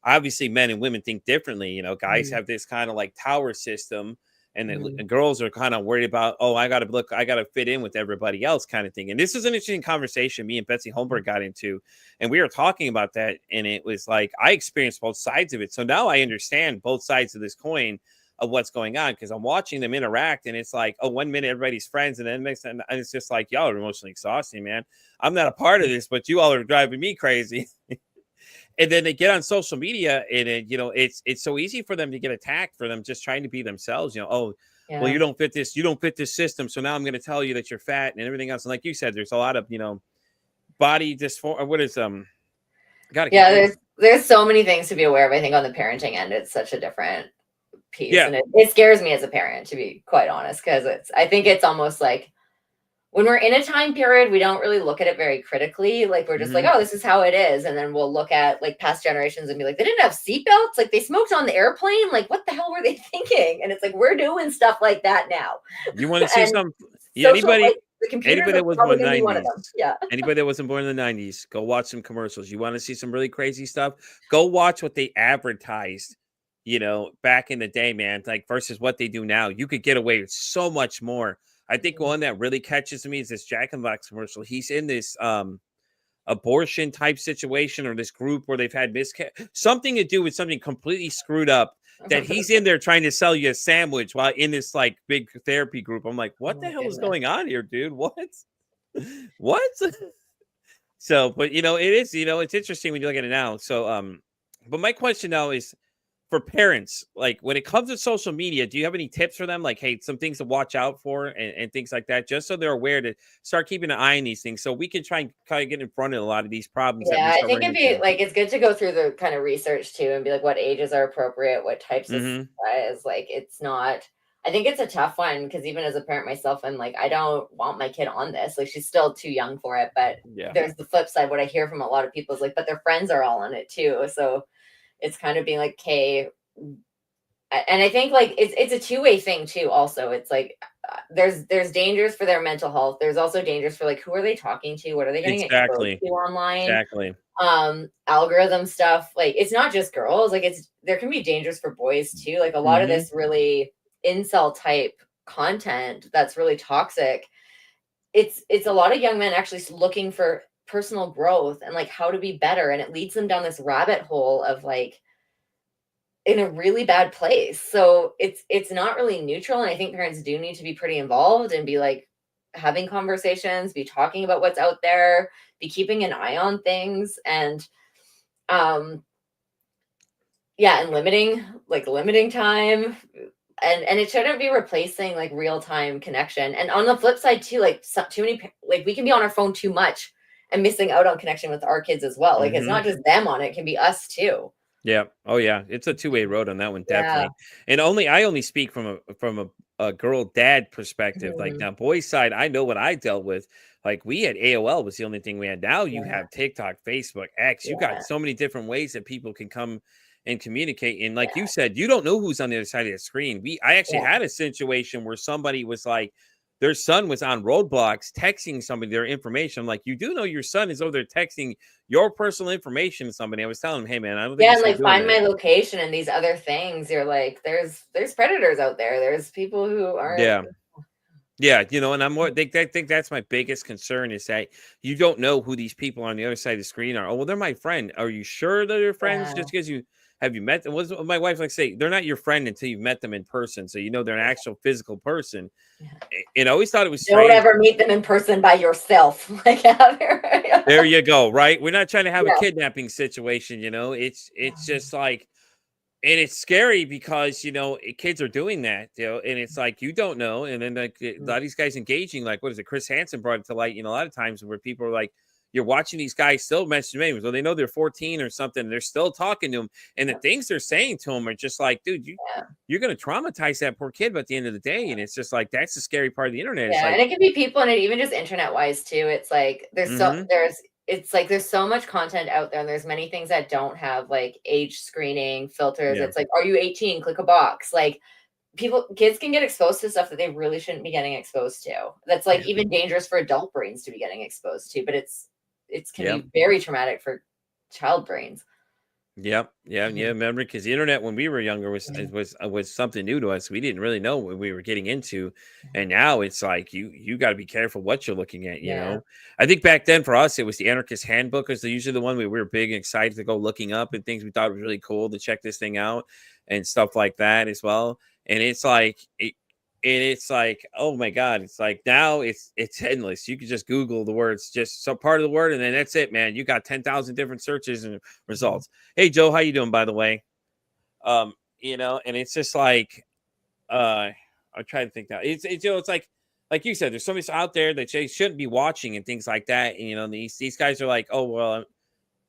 obviously men and women think differently. Guys Mhm. have this kind of like tower system and then Mhm. and girls are kind of worried about, oh, I gotta fit in with everybody else kind of thing. And this is an interesting conversation me and Betsy Holmberg got into. And we were talking about that, and it was like I experienced both sides of it. So now I understand both sides of this coin of what's going on because I'm watching them interact, and it's like, oh, 1 minute everybody's friends, and then next, and it's just like y'all are emotionally exhausting, man. I'm not a part of this, but you all are driving me crazy. And then they get on social media, and it's so easy for them to get attacked for them just trying to be themselves. Oh, well, Yeah. you don't fit this system, so now I'm going to tell you that you're fat and everything else. And like you said, there's a lot of body dysphoria. What is God, I can't Yeah, think. there's so many things to be aware of. I think on the parenting end, it's such a different piece. Yeah. And it scares me as a parent, to be quite honest, because I think it's almost like when we're in a time period, we don't really look at it very critically. Like we're just like, Hmm. oh, this is how it is. And then we'll look at like past generations and be like, they didn't have seatbelts. Like they smoked on the airplane. Like what the hell were they thinking? And it's like, we're doing stuff like that now. You want to see And some? Yeah, social, like the computers anybody are that was probably born in going the to be one of them. 90s, Yeah. anybody that wasn't born in the 90s, go watch some commercials. You want to see some really crazy stuff? Go watch what they advertised, back in the day, man, like versus what they do now. You could get away with so much more. I think one that really catches me is this Jack and Box commercial. He's in this abortion type situation, or this group where they've had something to do with something completely screwed up, that he's in there trying to sell you a sandwich while in this like big therapy group. I'm like, what Oh the my hell is goodness. going on here, dude? What? What? So, but it is, it's interesting when you look at it now. So, but my question now is for parents, like when it comes to social media, do you have any tips for them? Like, hey, some things to watch out for and things like that, just so they're aware to start keeping an eye on these things so we can try and kind of get in front of a lot of these problems that we Yeah, I start think running it'd be into. like it's good to go through the kind of research too and be like what ages are appropriate, what types of Mm-hmm. size. Like it's not I think it's a tough one because even as a parent myself, I'm like, I don't want my kid on this. Like she's still too young for it. But Yeah. there's the flip side. What I hear from a lot of people is like, but their friends are all on it too. So it's kind of being like, okay. And I think like it's a two-way thing too. Also, it's like there's dangers for their mental health. There's also dangers for like who are they talking to? What are they getting exposed Exactly. to online? Exactly. Algorithm stuff. Like it's not just girls. Like there can be dangers for boys too. Like a lot of Mm-hmm. this really incel type content that's really toxic. It's a lot of young men actually looking for personal growth and like how to be better, and it leads them down this rabbit hole of like in a really bad place. So it's not really neutral. And I think parents do need to be pretty involved and be like having conversations, be talking about what's out there, be keeping an eye on things, and um yeah, and limiting time. And it shouldn't be replacing like real-time connection. And on the flip side too, like too many like we can be on our phone too much and missing out on connection with our kids as well. Like it's Mm-hmm. not just them on it, it can be us too. Yeah. Oh yeah. It's a two-way road on that one, Yeah. definitely. And I only speak from a girl dad perspective. Like Mhm. now, boys side, I know what I dealt with. Like we had AOL was the only thing we had. Now you Yeah. have TikTok, Facebook, X. You Yeah. got so many different ways that people can come and communicate. And like Yeah. you said, you don't know who's on the other side of the screen. I actually Yeah. had a situation where somebody was like, their son was on roadblocks texting somebody their information. I'm like, you do know your son is over there texting your personal information to somebody. I was telling him, hey man, I don't think Yeah, you and should be like doing find that. my location and these other things. You're like, there's predators out there. There's people who aren't. Yeah. Yeah, and I'm more. I think that's my biggest concern is that you don't know who these people on the other side of the screen are. Oh, well, they're my friend. Are you sure they're your friends? Yeah. Just because you met them? What my wife like say? They're not your friend until you've met them in person, so they're an actual physical person. Yeah. And I always thought it was Don't strange. ever meet them in person by yourself. Like have There you go. Right? We're not trying to have a yeah. kidnapping situation. It's just like. And it's scary because kids are doing that, and it's like you don't know, and then like a lot of these guys engaging, like what is it? Chris Hansen brought it to light, a lot of times where people are like, you're watching these guys still message names, well, they know they're 14 or something, and they're still talking to them, and the things they're saying to them are just like, dude, Yeah. you're gonna traumatize that poor kid by the end of the day, and it's just like that's the scary part of the internet. It's Yeah, like, and it can be people and it even just internet wise too. It's like mm-hmm, there's so much content out there and there's many things that don't have like age screening filters. yeah, It's like, are you 18? Click a box. Like kids can get exposed to stuff that they really shouldn't be getting exposed to. That's like even dangerous for adult brains to be getting exposed to, but it can yeah. be very traumatic for child brains. Yep. Yeah. Yeah. Remember, because the internet when we were younger Mhm. was something new to us. We didn't really know what we were getting into, and now it's like you got to be careful what you're looking at. Yeah. I think back then for us it was the Anarchist Handbook was usually the one we were big and excited to go looking up and things we thought was really cool to check this thing out and stuff like that as well. And it's like, oh my god, it's like now it's endless. You can just Google the words, just some part of the word, and then that's it, man. You got 10,000 different searches and results. Hey Joe, how you doing, by the way? And it's just like I'm trying to think now. It's like you said, there's somebody out there that they shouldn't be watching and things like that. And these guys are like, oh well,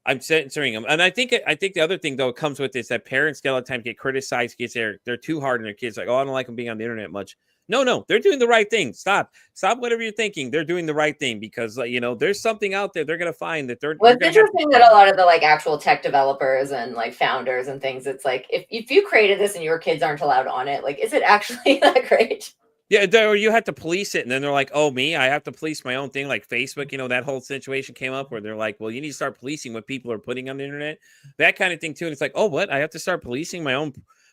I'm censoring them. And I think the other thing though it comes with is that parents a lot of times get criticized because they're too hard on their kids. Like, oh, I don't like them being on the internet much. No, they're doing the right thing. Stop whatever you're thinking. They're doing the right thing because there's something out there they're gonna find that Well, you're it's gonna have to interesting that share. a lot of the like actual tech developers and like founders and things, it's like if you created this and your kids aren't allowed on it, like is it actually that great? Yeah, or you have to police it, and then they're like, "Oh, me, I have to police my own thing." Like Facebook, that whole situation came up where they're like, "Well, you need to start policing what people are putting on the internet," that kind of thing too. And it's like, "Oh, what? I have to start policing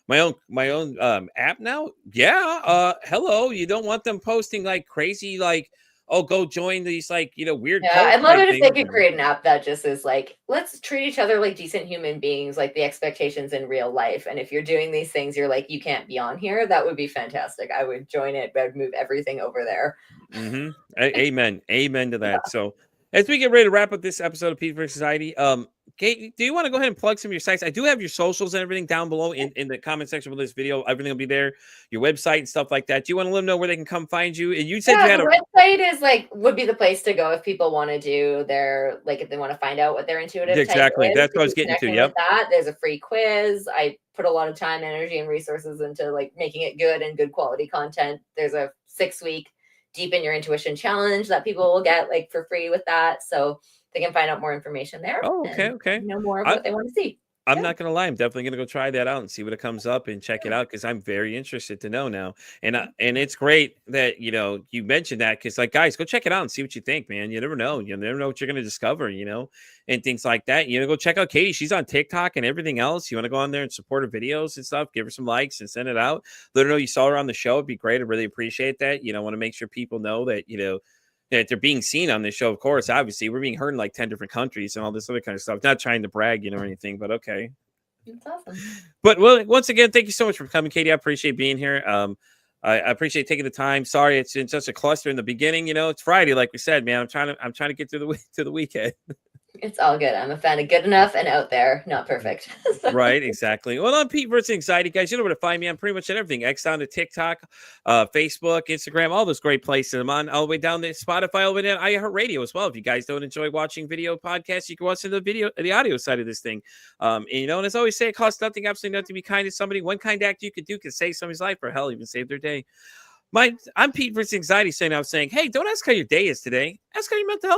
my own app now. Yeah. Hello. You don't want them posting like crazy, like, oh, go join these like, weird Yeah, cult I'd love type it if they things. could create an app that just is like, let's treat each other like decent human beings, like the expectations in real life. And if you're doing these things, you're like, you can't be on here. That would be fantastic. I would join it, but I'd move everything over there. Mm-hmm. Amen. Amen to that. So as we get ready to wrap up this episode of Pete for Society, Kate, do you want to go ahead and plug some of your sites? I do have your socials and everything down below in the comment section of this video. Everything will be there, your website and stuff like that. Do you want to let them know where they can come find you? And you said you Yeah, had the website is like would be the place to go if people want to do their like if they want to find out what their intuitive type exactly. is. That's what To I was keep getting to. connecting with Yep. that, there's a free quiz. I put a lot of time, energy, and resources into like making it good and good quality content. There's a 6-week deepen your intuition challenge that people will get like for free with that. So they can find out more information there Oh, okay, and okay. know more of I, what they want to see. I'm Yeah. not gonna lie. I'm definitely gonna go try that out and see what it comes up and check it out because I'm very interested to know now. And it's great that you mentioned that because like guys, go check it out and see what you think, man. You never know. You never know what you're gonna discover, and things like that. Go check out Katie. She's on TikTok and everything else. You want to go on there and support her videos and stuff. Give her some likes and send it out. Let her know you saw her on the show. It'd be great. I really appreciate that. Want to make sure people know that that they're being seen on this show. Of course, obviously, we're being heard in like 10 different countries and all this other kind of stuff. Not trying to brag, or anything, but okay. That's awesome. But well, once again, thank you so much for coming, Katie. I appreciate being here. I appreciate taking the time. Sorry, it's been such a cluster in the beginning. It's Friday, like we said, man. I'm trying to get through the weekend. It's all good. I'm a fan of good enough and out there, not perfect. Right, exactly. Well, I'm Pete versus Anxiety, guys. You know where to find me. I'm pretty much at everything. X down to TikTok, Facebook, Instagram, all those great places. I'm on all the way down to Spotify, all the way down to iHeartRadio as well. If you guys don't enjoy watching video podcasts, you can watch the audio side of this thing. And as I always say, it costs nothing, absolutely nothing to be kind to somebody. One kind act you could do can save somebody's life, or hell, even save their day. I'm Pete versus Anxiety saying, hey, don't ask how your day is today. Ask how your mental health